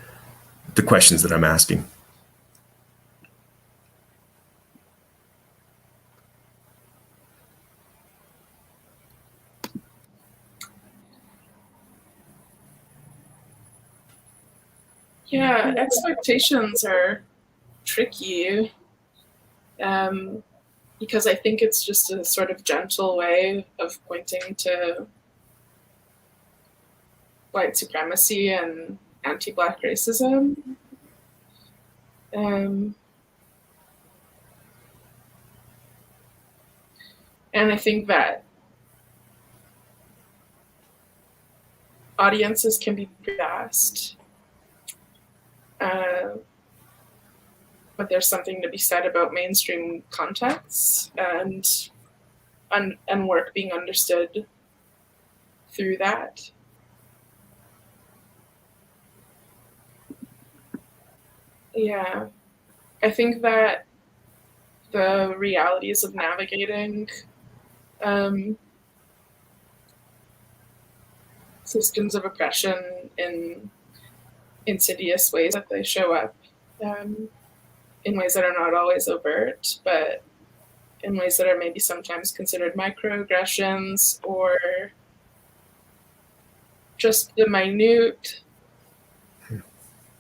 the questions that I'm asking. Yeah, expectations are tricky because I think it's just a sort of gentle way of pointing to white supremacy and anti-Black racism. And I think that audiences can be vast, but there's something to be said about mainstream contexts and work being understood through that. Yeah, I think that the realities of navigating systems of oppression in insidious ways that they show up in ways that are not always overt, but in ways that are maybe sometimes considered microaggressions or just the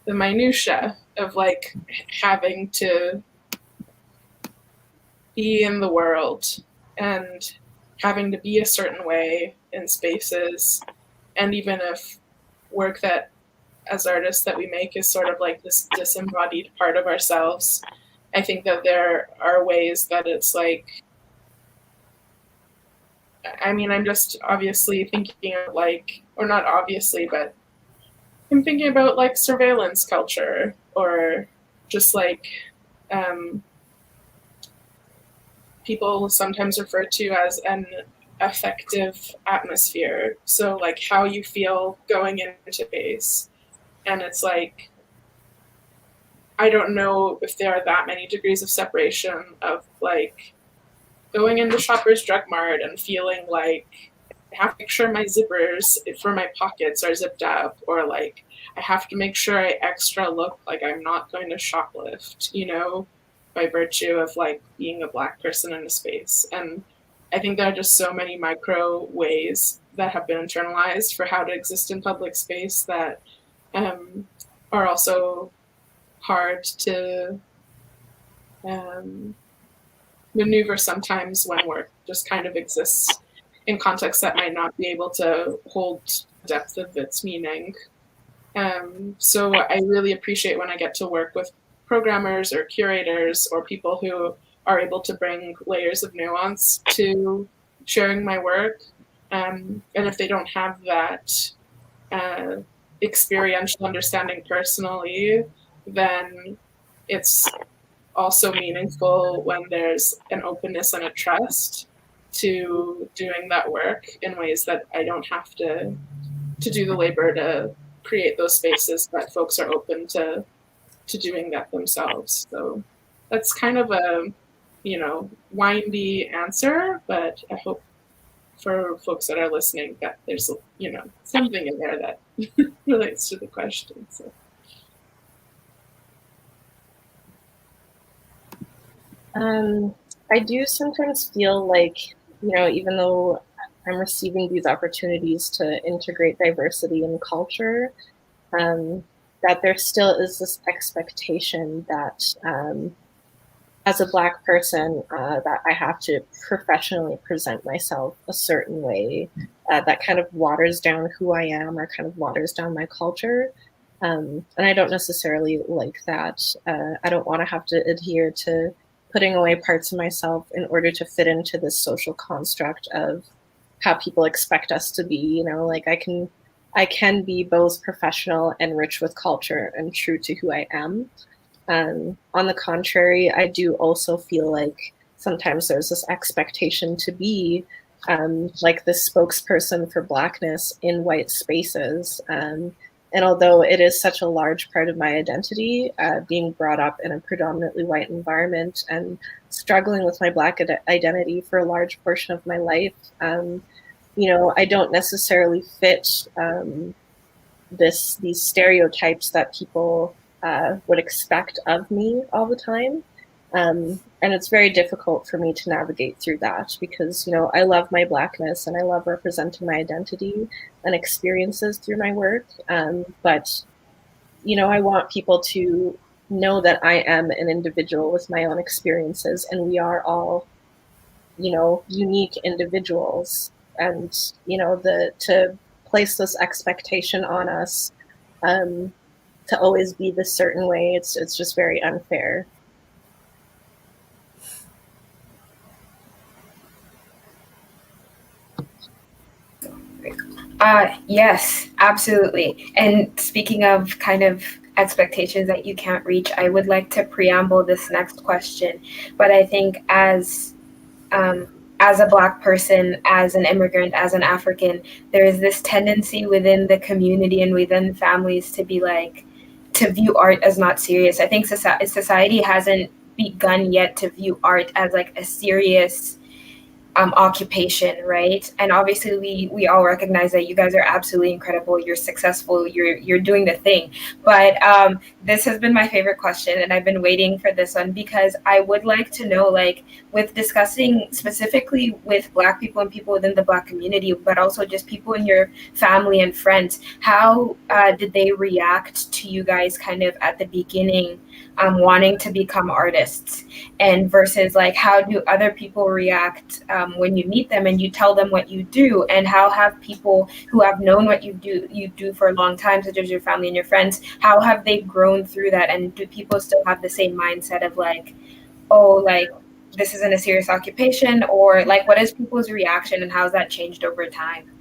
minutia of like having to be in the world and having to be a certain way in spaces. And even if work that as artists that we make is sort of like this disembodied part of ourselves, I think that there are ways that it's like, I mean, I'm just obviously thinking of like, or not obviously, but I'm thinking about like surveillance culture, or just like people sometimes refer to as an affective atmosphere. So like how you feel going into space. And it's like, I don't know if there are that many degrees of separation of like going into Shoppers Drug Mart and feeling like I have to make sure my zippers for my pockets are zipped up, or like I have to make sure I extra look like I'm not going to shoplift, you know, by virtue of like being a Black person in a space. And I think there are just so many micro ways that have been internalized for how to exist in public space that are also hard to maneuver sometimes when work just kind of exists in contexts that might not be able to hold the depth of its meaning. So I really appreciate when I get to work with programmers or curators or people who are able to bring layers of nuance to sharing my work. And if they don't have that experiential understanding personally, then it's also meaningful when there's an openness and a trust to doing that work in ways that I don't have to do the labor to create those spaces, that folks are open to doing that themselves. So that's kind of a, you know, windy answer, but I hope for folks that are listening that there's, you know, something in there that relates to the question. So. I do sometimes feel like, you know, even though I'm receiving these opportunities to integrate diversity in culture, that there still is this expectation that as a Black person, that I have to professionally present myself a certain way that kind of waters down who I am or kind of waters down my culture. And I don't necessarily like that. I don't want to have to adhere to putting away parts of myself in order to fit into this social construct of how people expect us to be. You know, like I can be both professional and rich with culture and true to who I am. On the contrary, I do also feel like sometimes there's this expectation to be like this spokesperson for Blackness in white spaces. And although it is such a large part of my identity, being brought up in a predominantly white environment and struggling with my Black identity for a large portion of my life, you know, I don't necessarily fit these stereotypes that people would expect of me all the time. And it's very difficult for me to navigate through that because, you know, I love my Blackness and I love representing my identity and experiences through my work. But, you know, I want people to know that I am an individual with my own experiences and we are all, you know, unique individuals. And, you know, to place this expectation on us to always be this certain way, it's just very unfair. Yes, absolutely. And speaking of kind of expectations that you can't reach, I would like to preamble this next question. But I think as a Black person, as an immigrant, as an African, there is this tendency within the community and within families to be like, to view art as not serious. I think society hasn't begun yet to view art as like a serious occupation, right? And obviously we all recognize that you guys are absolutely incredible, you're successful, you're doing the thing. But this has been my favorite question, and I've been waiting for this one, because I would like to know, like, with discussing specifically with Black people and people within the Black community, but also just people in your family and friends, how did they react to you guys kind of at the beginning, wanting to become artists, and versus like how do other people react when you meet them and you tell them what you do, and how have people who have known what you do for a long time, such as your family and your friends, how have they grown through that, and do people still have the same mindset of like, oh, like this isn't a serious occupation, or like what is people's reaction and how's that changed over time?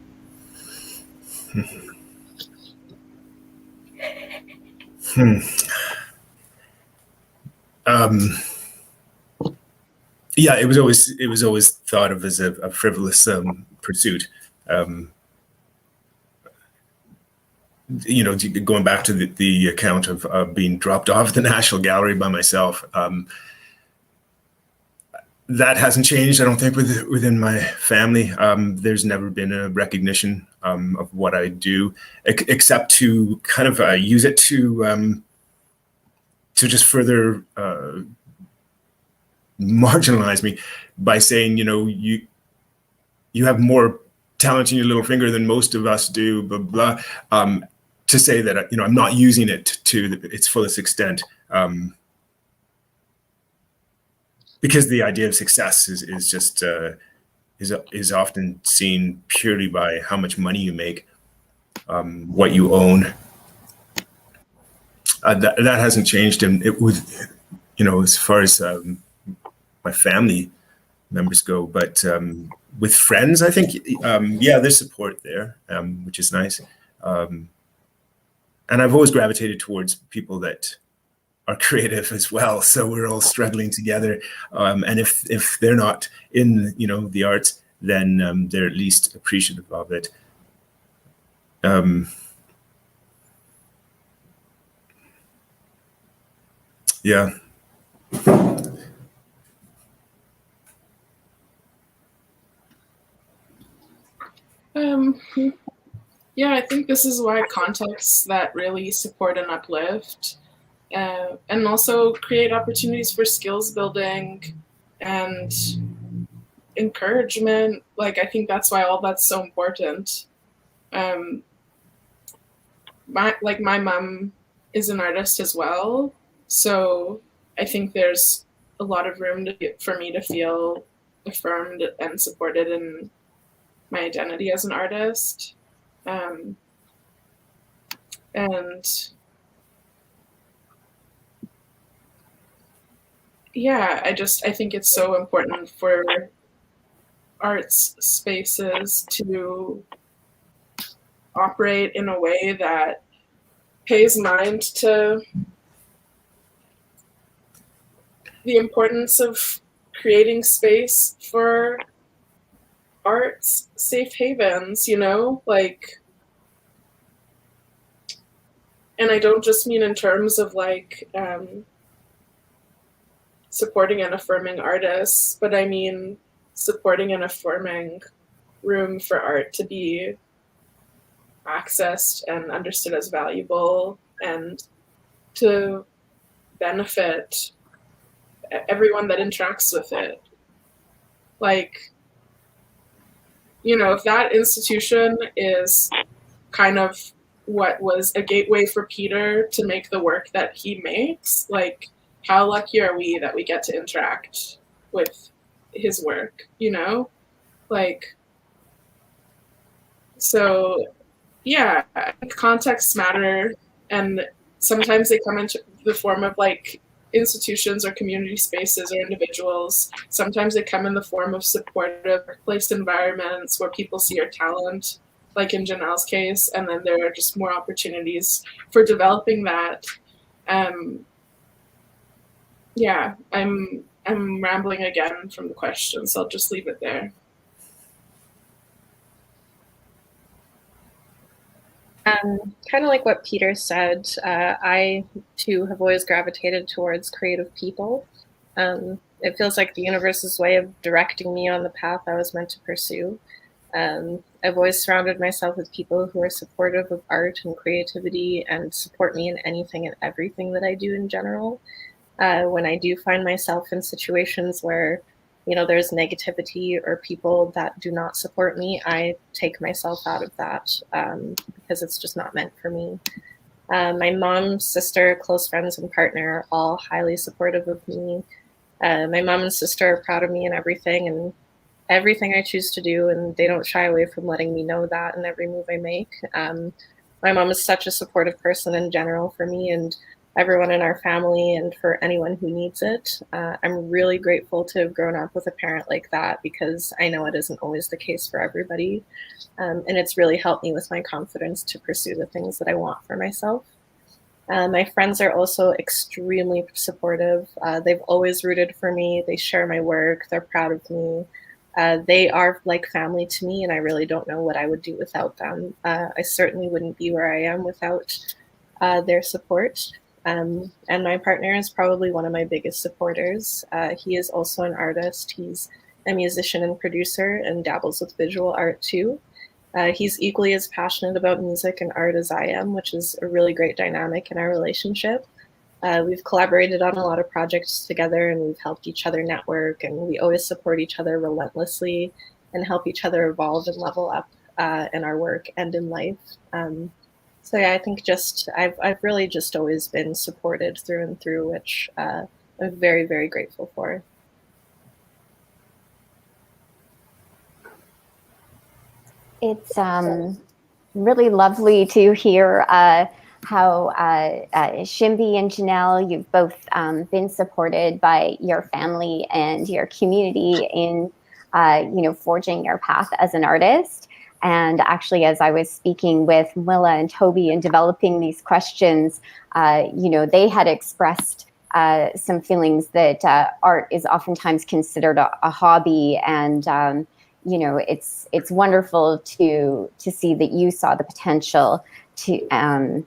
Hmm. Yeah, it was always thought of as a frivolous pursuit. Going back to the account of being dropped off the National Gallery by myself, that hasn't changed, I don't think, within my family. There's never been a recognition of what I do, except to kind of use it to just further marginalize me by saying, you have more talent in your little finger than most of us do, blah blah. To say that I'm not using it to its fullest extent, because the idea of success is just is often seen purely by how much money you make, what you own. That hasn't changed, and it would, as far as my family members go, but with friends, I think, yeah, there's support there, which is nice. And I've always gravitated towards people that are creative as well. So we're all struggling together. And if they're not in, the arts, then they're at least appreciative of it. Yeah. Yeah, I think this is why contexts that really support and uplift, and also create opportunities for skills building and encouragement. Like, I think that's why all that's so important. My mom is an artist as well, so I think there's a lot of room for me to feel affirmed and supported in my identity as an artist. And yeah, I think it's so important for arts spaces to operate in a way that pays mind to the importance of creating space for arts safe havens, like, and I don't just mean in terms of like supporting and affirming artists, but I mean supporting and affirming room for art to be accessed and understood as valuable and to benefit everyone that interacts with it. Like, if that institution is kind of what was a gateway for Peter to make the work that he makes, like, how lucky are we that we get to interact with his work, Like, so yeah, I think contexts matter, and sometimes they come into the form of like institutions or community spaces or individuals. Sometimes they come in the form of supportive workplace environments where people see your talent, like in Janelle's case, and then there are just more opportunities for developing that. Yeah, I'm rambling again from the question, so I'll just leave it there. Kind of like what Peter said, I too have always gravitated towards creative people. It feels like the universe's way of directing me on the path I was meant to pursue. I've always surrounded myself with people who are supportive of art and creativity and support me in anything and everything that I do in general. When I do find myself in situations where, there's negativity or people that do not support me, I take myself out of that because it's just not meant for me. My mom, sister, close friends, and partner are all highly supportive of me. My mom and sister are proud of me and everything I choose to do, and they don't shy away from letting me know that in every move I make. My mom is such a supportive person in general for me and everyone in our family and for anyone who needs it. I'm really grateful to have grown up with a parent like that because I know it isn't always the case for everybody. And it's really helped me with my confidence to pursue the things that I want for myself. My friends are also extremely supportive. They've always rooted for me. They share my work. They're proud of me. They are like family to me, and I really don't know what I would do without them. I certainly wouldn't be where I am without their support. And my partner is probably one of my biggest supporters. He is also an artist. He's a musician and producer and dabbles with visual art too. He's equally as passionate about music and art as I am, which is a really great dynamic in our relationship. We've collaborated on a lot of projects together and we've helped each other network, and we always support each other relentlessly and help each other evolve and level up in our work and in life. So yeah, I think I've really just always been supported through and through, which I'm very, very grateful for. It's really lovely to hear how Shimby and Janelle, you've both been supported by your family and your community in, forging your path as an artist. And actually, as I was speaking with Willa and Toby and developing these questions, they had expressed some feelings that art is oftentimes considered a hobby, and it's wonderful to see that you saw the potential to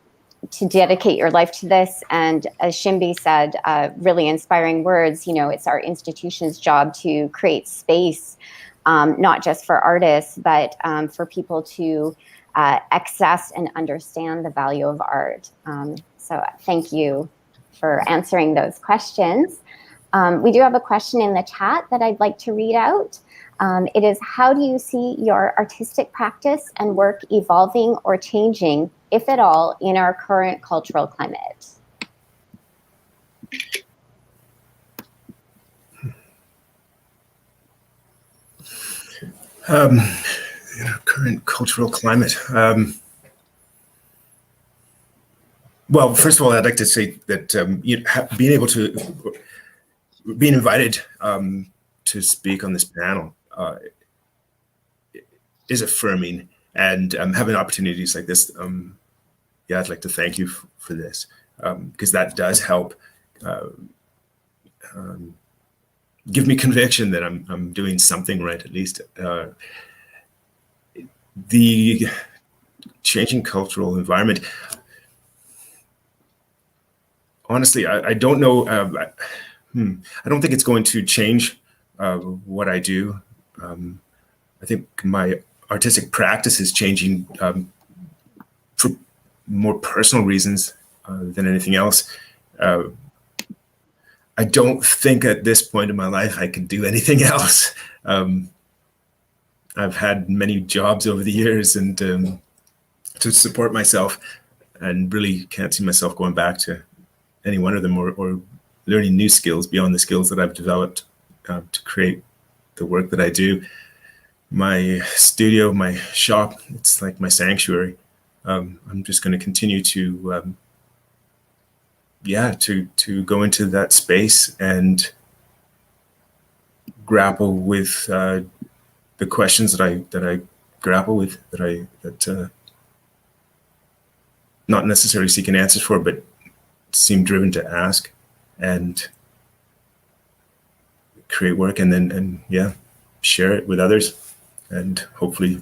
dedicate your life to this. And as Shimby said, really inspiring words. It's our institution's job to create space, not just for artists, but for people to access and understand the value of art. So thank you for answering those questions. We do have a question in the chat that I'd like to read out. It is, how do you see your artistic practice and work evolving or changing, if at all, in our current cultural climate? In our current cultural climate. Well, first of all, I'd like to say that being invited to speak on this panel is affirming, and having opportunities like this, I'd like to thank you for this, because that does help give me conviction that I'm doing something right, at least. The changing cultural environment, honestly, I don't know. I don't think it's going to change what I do. I think my artistic practice is changing for more personal reasons than anything else. I don't think at this point in my life I could do anything else. I've had many jobs over the years and to support myself, and really can't see myself going back to any one of them or learning new skills beyond the skills that I've developed to create the work that I do. My studio, my shop, it's like my sanctuary. I'm just going to continue to go into that space and grapple with the questions that I grapple with, that not necessarily seeking answers for, but seem driven to ask and create work, and then share it with others, and hopefully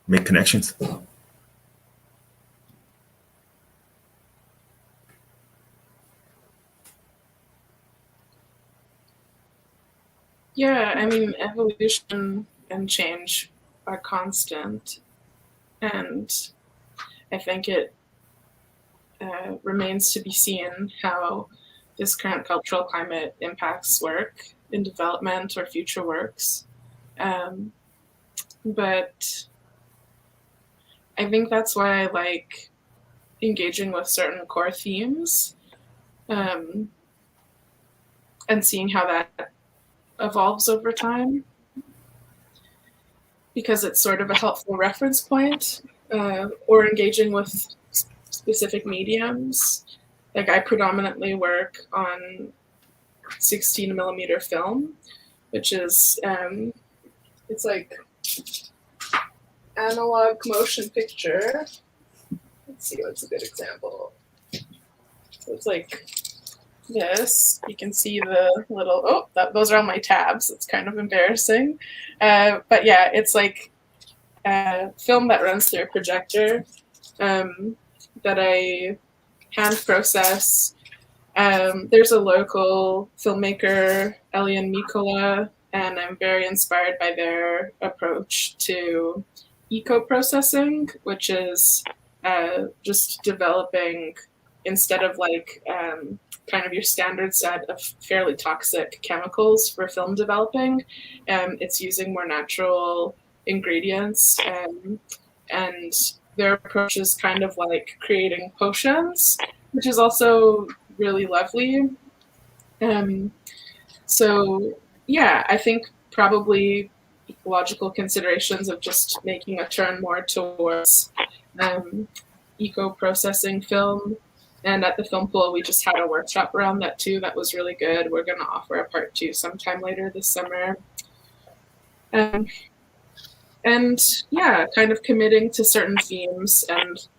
make connections. Yeah, I mean, evolution and change are constant, and I think it remains to be seen how this current cultural climate impacts work in development or future works. Um, but I think that's why I like engaging with certain core themes, um, and seeing how that evolves over time, because it's sort of a helpful reference point, or engaging with specific mediums. Like I predominantly work on 16 millimeter film, which is it's like analog motion picture. Let's see what's a good example. So it's like this. You can see the little, those are all my tabs. It's kind of embarrassing. But yeah, it's like film that runs through a projector, that I hand process. There's a local filmmaker, Elian Mikola, and I'm very inspired by their approach to eco-processing, which is just developing, instead of like kind of your standard set of fairly toxic chemicals for film developing, it's using more natural ingredients, and their approach is kind of like creating potions, which is also really lovely. So yeah, I think probably ecological considerations of just making a turn more towards eco-processing film. And at the film pool, we just had a workshop around that too. That was really good. We're going to offer a part 2 sometime later this summer. And yeah, kind of committing to certain themes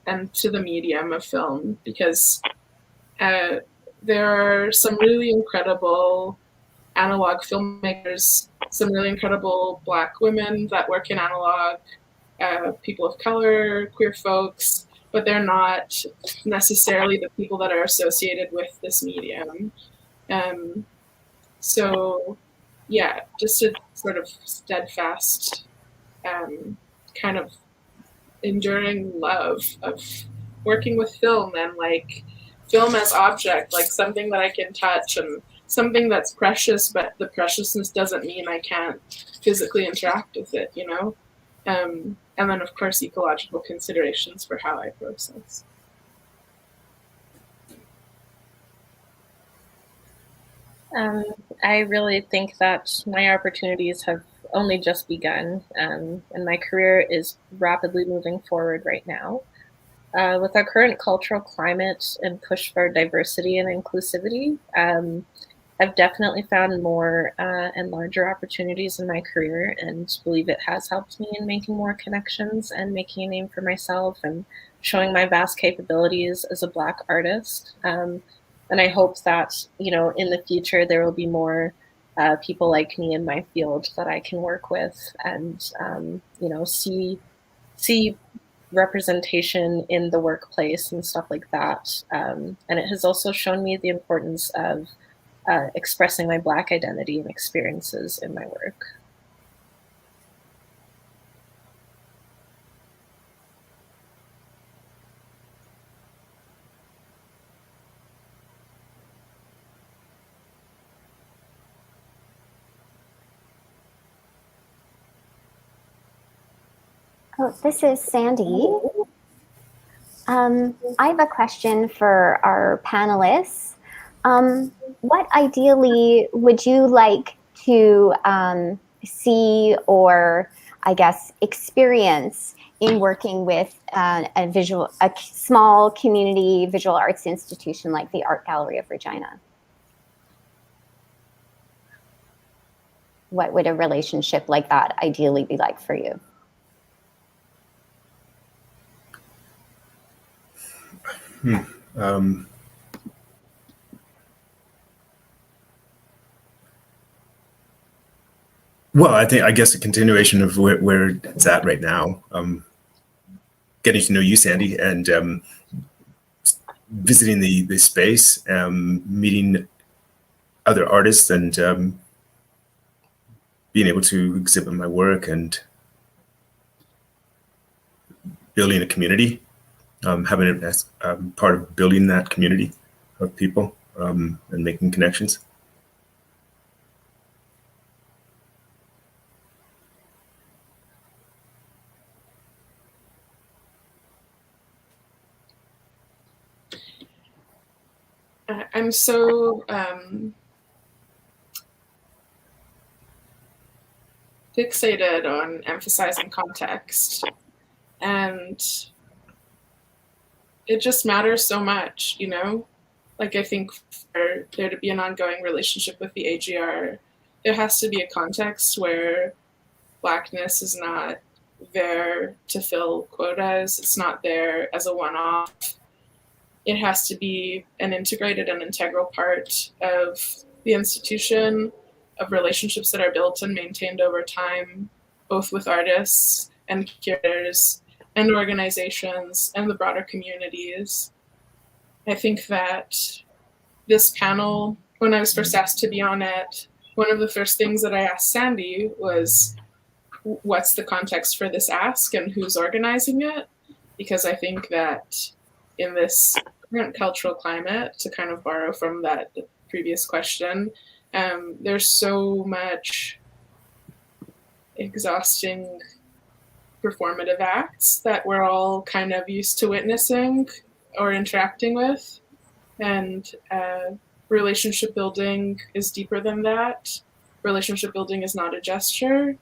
and to the medium of film, because there are some really incredible analog filmmakers, some really incredible Black women that work in analog, people of color, queer folks, but they're not necessarily the people that are associated with this medium. So yeah, just a sort of steadfast, kind of enduring love of working with film, and like film as object, like something that I can touch and something that's precious, but the preciousness doesn't mean I can't physically interact with it, you know? And then of course ecological considerations for how I process. I really think that my opportunities have only just begun, and my career is rapidly moving forward right now. With our current cultural climate and push for diversity and inclusivity, I've definitely found more and larger opportunities in my career, and believe it has helped me in making more connections and making a name for myself and showing my vast capabilities as a Black artist. And I hope that, you know, in the future there will be more people like me in my field that I can work with, and you know, see representation in the workplace and stuff like that. And it has also shown me the importance of expressing my Black identity and experiences in my work. Oh, this is Sandy. I have a question for our panelists. What ideally would you like to see, or I guess experience, in working with a small community visual arts institution like the Art Gallery of Regina? What would a relationship like that ideally be like for you? Well, I guess a continuation of where it's at right now. Getting to know you, Sandy, and visiting the space, meeting other artists, and being able to exhibit my work and building a community, having it as part of building that community of people and making connections. I'm so fixated on emphasizing context, and it just matters so much, you know? Like, I think for there to be an ongoing relationship with the AGR, there has to be a context where Blackness is not there to fill quotas. It's not there as a one-off. It has to be an integrated and integral part of the institution, of relationships that are built and maintained over time, both with artists and curators and organizations and the broader communities. I think that this panel, when I was first asked to be on it, one of the first things that I asked Sandy was, what's the context for this ask and who's organizing it? Because I think that in this current cultural climate, to kind of borrow from that previous question, there's so much exhausting performative acts that we're all kind of used to witnessing or interacting with. And relationship building is deeper than that. Relationship building is not a gesture.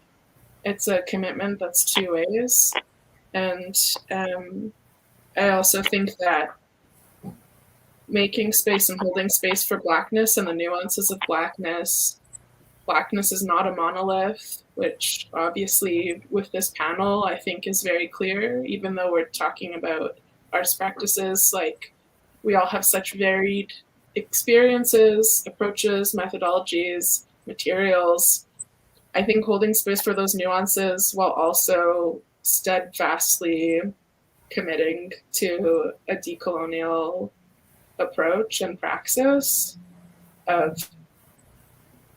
It's a commitment that's two ways. And I also think that making space and holding space for Blackness and the nuances of Blackness is not a monolith, which obviously with this panel I think is very clear, even though we're talking about arts practices. Like, we all have such varied experiences, approaches, methodologies, materials. I think holding space for those nuances while also steadfastly committing to a decolonial approach and praxis of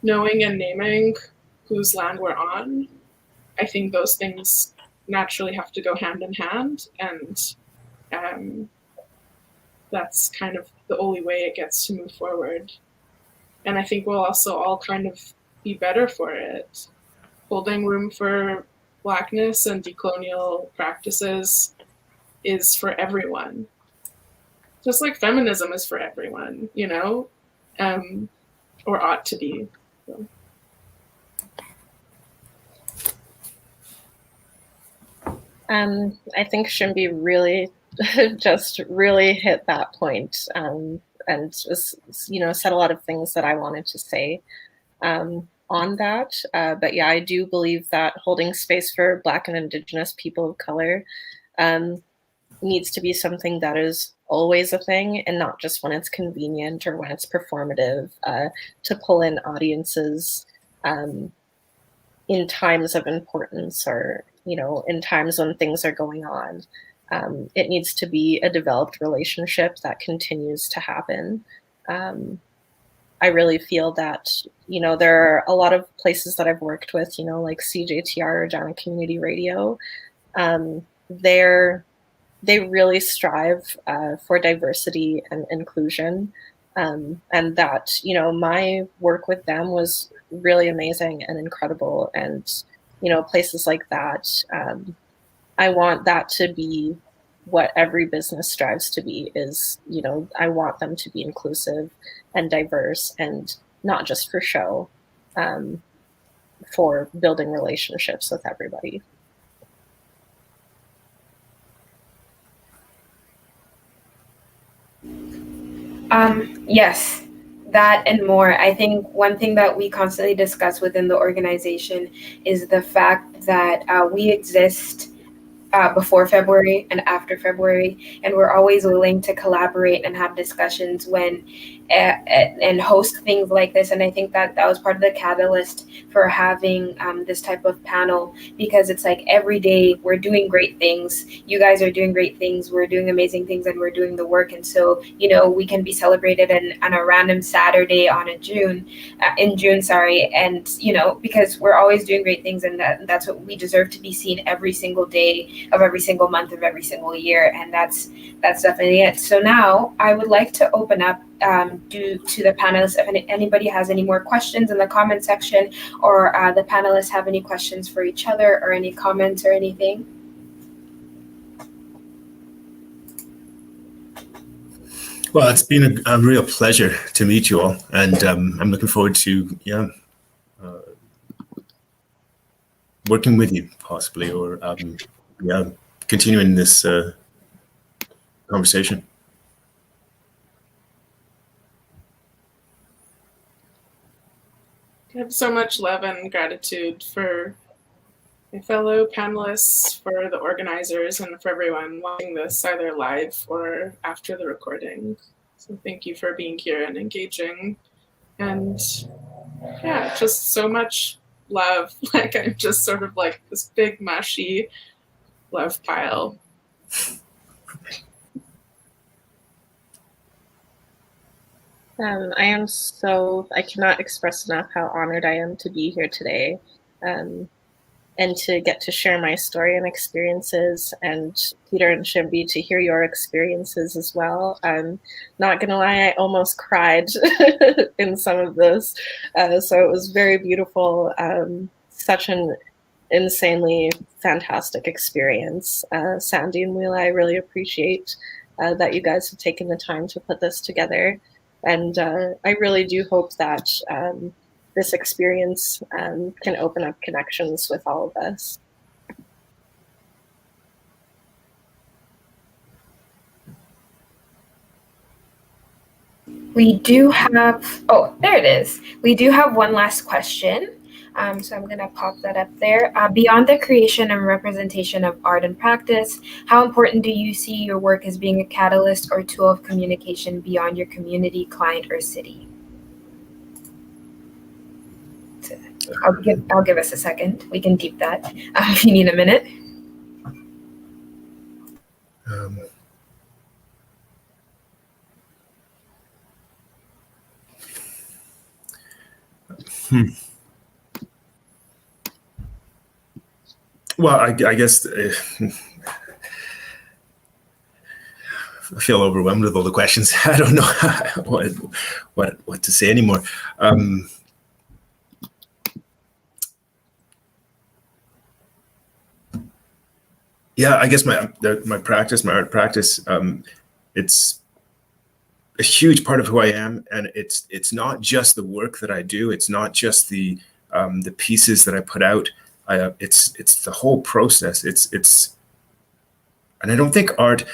knowing and naming whose land we're on. I think those things naturally have to go hand in hand, and that's kind of the only way it gets to move forward. And I think we'll also all kind of be better for it. Holding room for Blackness and decolonial practices is for everyone. Just like feminism is for everyone, you know, or ought to be. So. I think Shimbi really just really hit that point, and just, you know, said a lot of things that I wanted to say on that. But yeah, I do believe that holding space for Black and Indigenous people of color needs to be something that is always a thing, and not just when it's convenient or when it's performative, to pull in audiences in times of importance, or, you know, in times when things are going on. It needs to be a developed relationship that continues to happen. I really feel that, you know, there are a lot of places that I've worked with, you know, like CJTR, Regina Community Radio. They really strive for diversity and inclusion. And that, you know, my work with them was really amazing and incredible. And, you know, places like that, I want that to be what every business strives to be, is, you know, I want them to be inclusive and diverse, and not just for show, for building relationships with everybody. Yes, that and more. I think one thing that we constantly discuss within the organization is the fact that we exist before February and after February, and we're always willing to collaborate and have discussions when and host things like this. And I think that that was part of the catalyst for having this type of panel, because it's like every day we're doing great things. You guys are doing great things. We're doing amazing things, and we're doing the work. And so, you know, we can be celebrated on a random Saturday in June, sorry. And, you know, because we're always doing great things, and that's what we deserve, to be seen every single day of every single month of every single year. And that's definitely it. So now I would like to open up due to the panelists. If anybody has any more questions in the comment section, or the panelists have any questions for each other, or any comments or anything. Well, it's been a real pleasure to meet you all, and I'm looking forward to working with you, possibly, or continuing this conversation. I have so much love and gratitude for my fellow panelists, for the organizers, and for everyone watching this either live or after the recording. So thank you for being here and engaging. And yeah, just so much love. Like, I'm just sort of like this big mushy love pile. I cannot express enough how honored I am to be here today, and to get to share my story and experiences, and Peter and Shimbi, to hear your experiences as well. I'm not gonna lie, I almost cried in some of this. So it was very beautiful, such an insanely fantastic experience. Sandy and Wheela, I really appreciate that you guys have taken the time to put this together. And I really do hope that this experience can open up connections with all of us. We do have, oh, there it is. We do have one last question. So I'm going to pop that up there. Beyond the creation and representation of art and practice, how important do you see your work as being a catalyst or tool of communication beyond your community, client, or city? So I'll give us a second. We can deep that if you need a minute. Well, I guess I feel overwhelmed with all the questions. I don't know what to say anymore. Yeah, I guess my art practice, it's a huge part of who I am, and it's not just the work that I do. It's not just the pieces that I put out. It's the whole process. And I don't think art.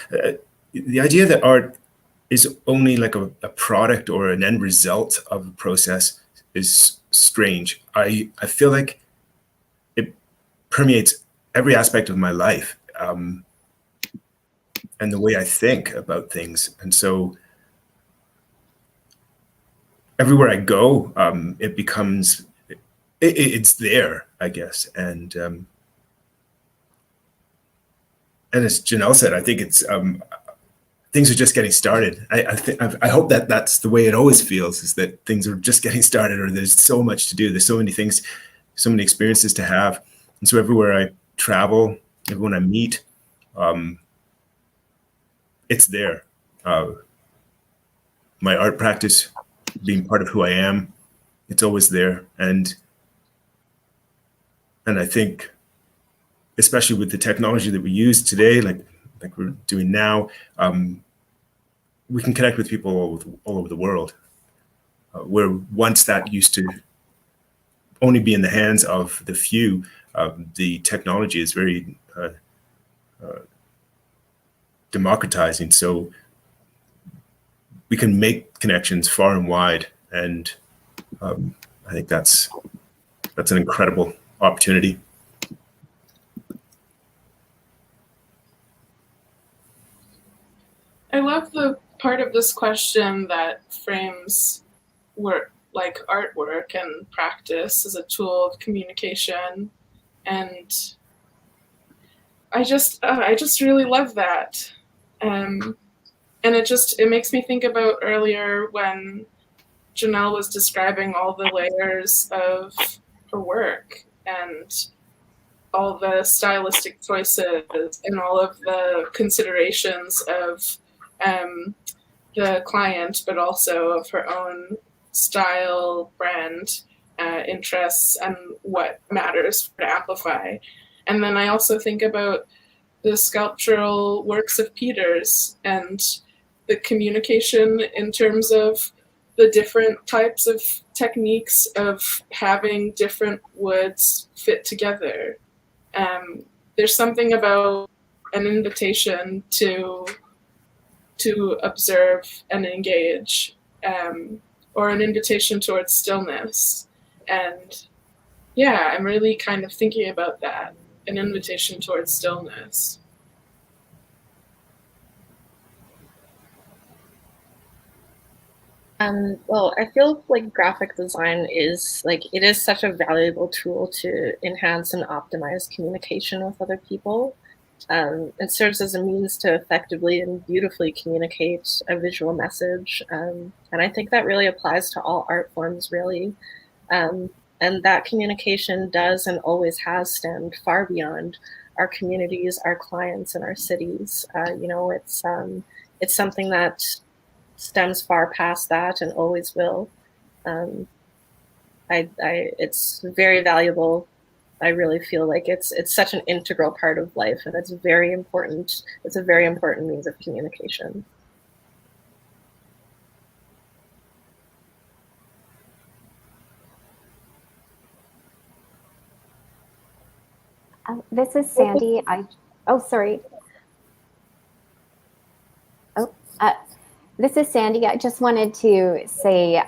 The idea that art is only like a product or an end result of a process is strange. I feel like it permeates every aspect of my life, and the way I think about things. And so everywhere I go, it becomes, it's there, I guess. And as Janelle said, I think it's, things are just getting started. I hope that that's the way it always feels, is that things are just getting started, or there's so much to do. There's so many things, so many experiences to have. And so everywhere I travel, everyone I meet, it's there. My art practice being part of who I am, it's always there. And I think, especially with the technology that we use today, like we're doing now, we can connect with people all over the world. Where once that used to only be in the hands of the few, the technology is very democratizing. So we can make connections far and wide, and I think that's an incredible opportunity. I love the part of this question that frames work like artwork and practice as a tool of communication, and I just really love that. And it makes me think about earlier when Janelle was describing all the layers of her work and all the stylistic choices and all of the considerations of the client, but also of her own style, brand, interests, and what matters to amplify. And then I also think about the sculptural works of Peter's and the communication in terms of the different types of techniques of having different woods fit together. There's something about an invitation to observe and engage, or an invitation towards stillness. And yeah, I'm really kind of thinking about that, an invitation towards stillness. Well, I feel like graphic design is it is such a valuable tool to enhance and optimize communication with other people. It serves as a means to effectively and beautifully communicate a visual message. And I think that really applies to all art forms, really. And that communication does and always has stemmed far beyond our communities, our clients, and our cities. It's something that stems far past that and always will. It's very valuable. I really feel like it's such an integral part of life, and it's very important. It's a very important means of communication. This is Sandy. Sorry. This is Sandy. I just wanted to say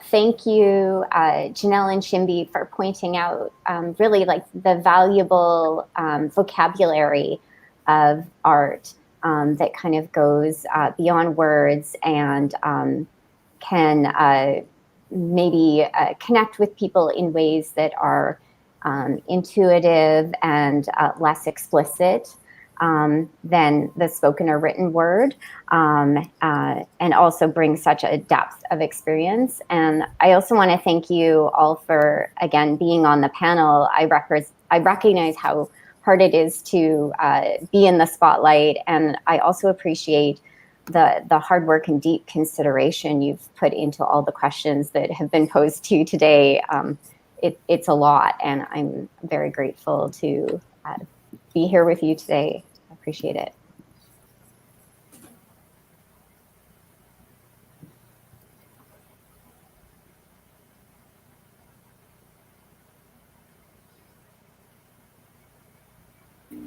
thank you, Janelle and Shimbi, for pointing out really the valuable vocabulary of art that kind of goes beyond words and can maybe connect with people in ways that are intuitive and less explicit than the spoken or written word, and also bring such a depth of experience. And I also want to thank you all for, again, being on the panel. I recognize how hard it is to be in the spotlight, and I also appreciate the hard work and deep consideration you've put into all the questions that have been posed to you today. It's a lot, and I'm very grateful to be here with you today. I appreciate it.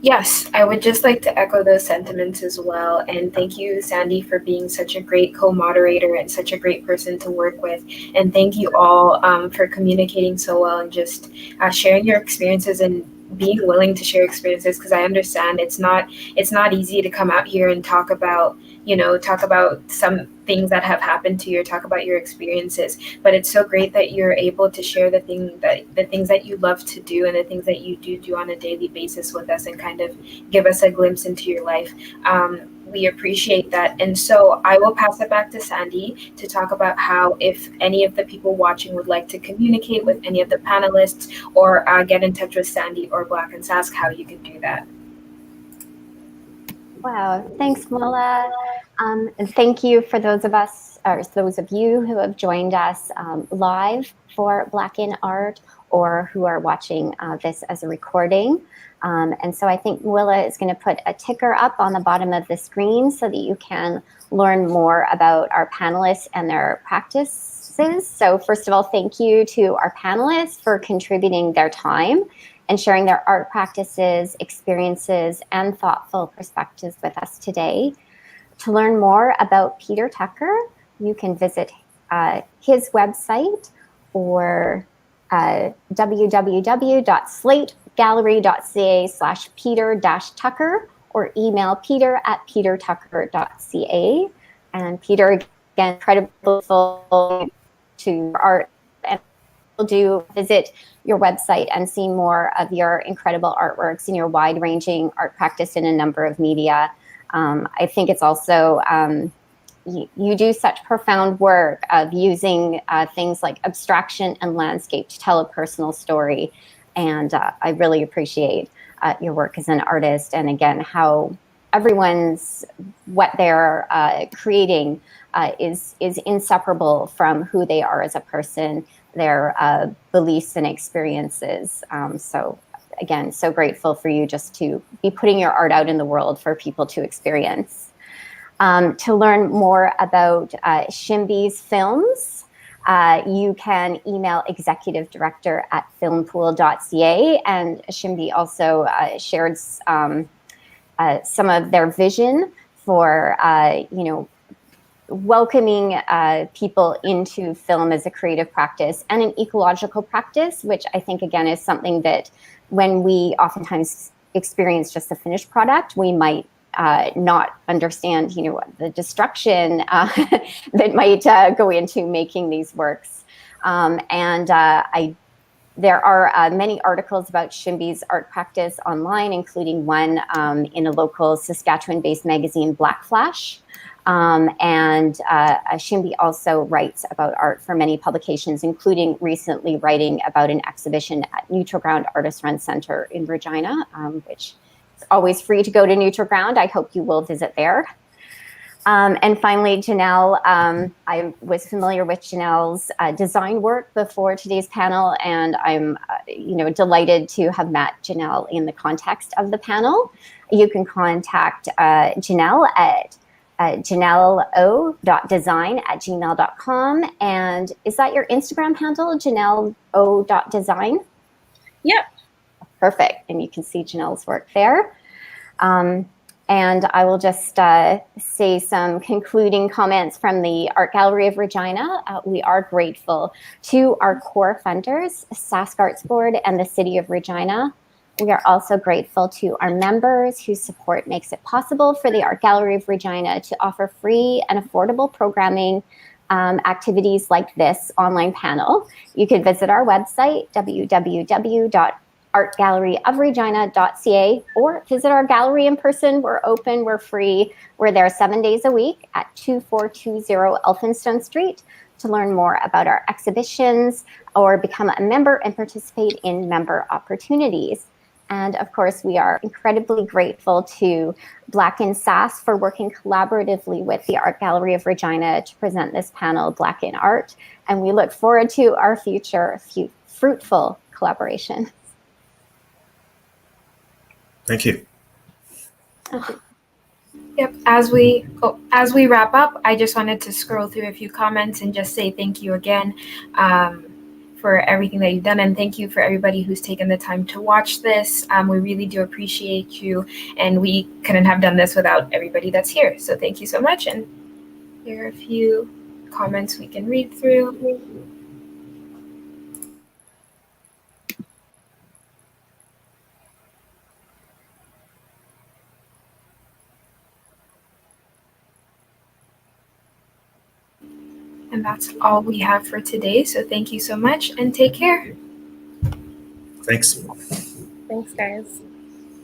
Yes, I would just like to echo those sentiments as well. And thank you, Sandy, for being such a great co-moderator and such a great person to work with. And thank you all for communicating so well and just sharing your experiences and being willing to share experiences, because I understand it's not easy to come out here and talk about some things that have happened to you, or talk about your experiences. But it's so great that you're able to share the things that you love to do and the things that you do on a daily basis with us, and kind of give us a glimpse into your life. We appreciate that. And so I will pass it back to Sandy to talk about how, if any of the people watching would like to communicate with any of the panelists or get in touch with Sandy or Black and Sask, how you can do that. Wow, thanks, Mola. And thank you for those of you who have joined us live for Black in Art, or who are watching this as a recording. And so I think Willa is going to put a ticker up on the bottom of the screen so that you can learn more about our panelists and their practices. So first of all, thank you to our panelists for contributing their time and sharing their art practices, experiences, and thoughtful perspectives with us today. To learn more about Peter Tucker, you can visit his website, or www.slategallery.ca/Peter-Tucker, or email peter@petertucker.ca. And Peter, again, incredibly grateful to your art, and do visit your website and see more of your incredible artworks and your wide-ranging art practice in a number of media. I think it's also, you do such profound work of using things like abstraction and landscape to tell a personal story. And I really appreciate your work as an artist, and again, how everyone's, what they're creating is inseparable from who they are as a person, their beliefs and experiences. So again, so grateful for you just to be putting your art out in the world for people to experience. To learn more about Shimby's films, you can email executive director at filmpool.ca, and Shimby also shared some of their vision for welcoming people into film as a creative practice and an ecological practice, which I think again is something that when we oftentimes experience just the finished product, we might not understand, the destruction that might go into making these works. There are many articles about Shimby's art practice online, including one in a local Saskatchewan-based magazine, Black Flash. Shimby also writes about art for many publications, including recently writing about an exhibition at Neutral Ground Artist Run Center in Regina, which is always free to go to Neutral Ground. I hope you will visit there. And finally, Janelle, I was familiar with Janelle's design work before today's panel, and I'm delighted to have met Janelle in the context of the panel. You can contact Janelle at janelleo.design@gmail.com. And is that your Instagram handle, janelleo.design? Yep. Perfect. And you can see Janelle's work there. And I will just say some concluding comments from the Art Gallery of Regina. We are grateful to our core funders, Sask Arts Board and the City of Regina. We are also grateful to our members whose support makes it possible for the Art Gallery of Regina to offer free and affordable programming activities like this online panel. You can visit our website, www.artgalleryofregina.ca, or visit our gallery in person. We're open, we're free. We're there 7 days a week at 2420 Elphinstone Street to learn more about our exhibitions or become a member and participate in member opportunities. And of course, we are incredibly grateful to Black in Sask for working collaboratively with the Art Gallery of Regina to present this panel, Black in Art. And we look forward to our future fruitful collaboration. Thank you. Yep. As we wrap up, I just wanted to scroll through a few comments and just say thank you again for everything that you've done, and thank you for everybody who's taken the time to watch this. We really do appreciate you, and we couldn't have done this without everybody that's here. So thank you so much. And here are a few comments we can read through. And that's all we have for today. So thank you so much and take care. Thanks. Thanks, guys.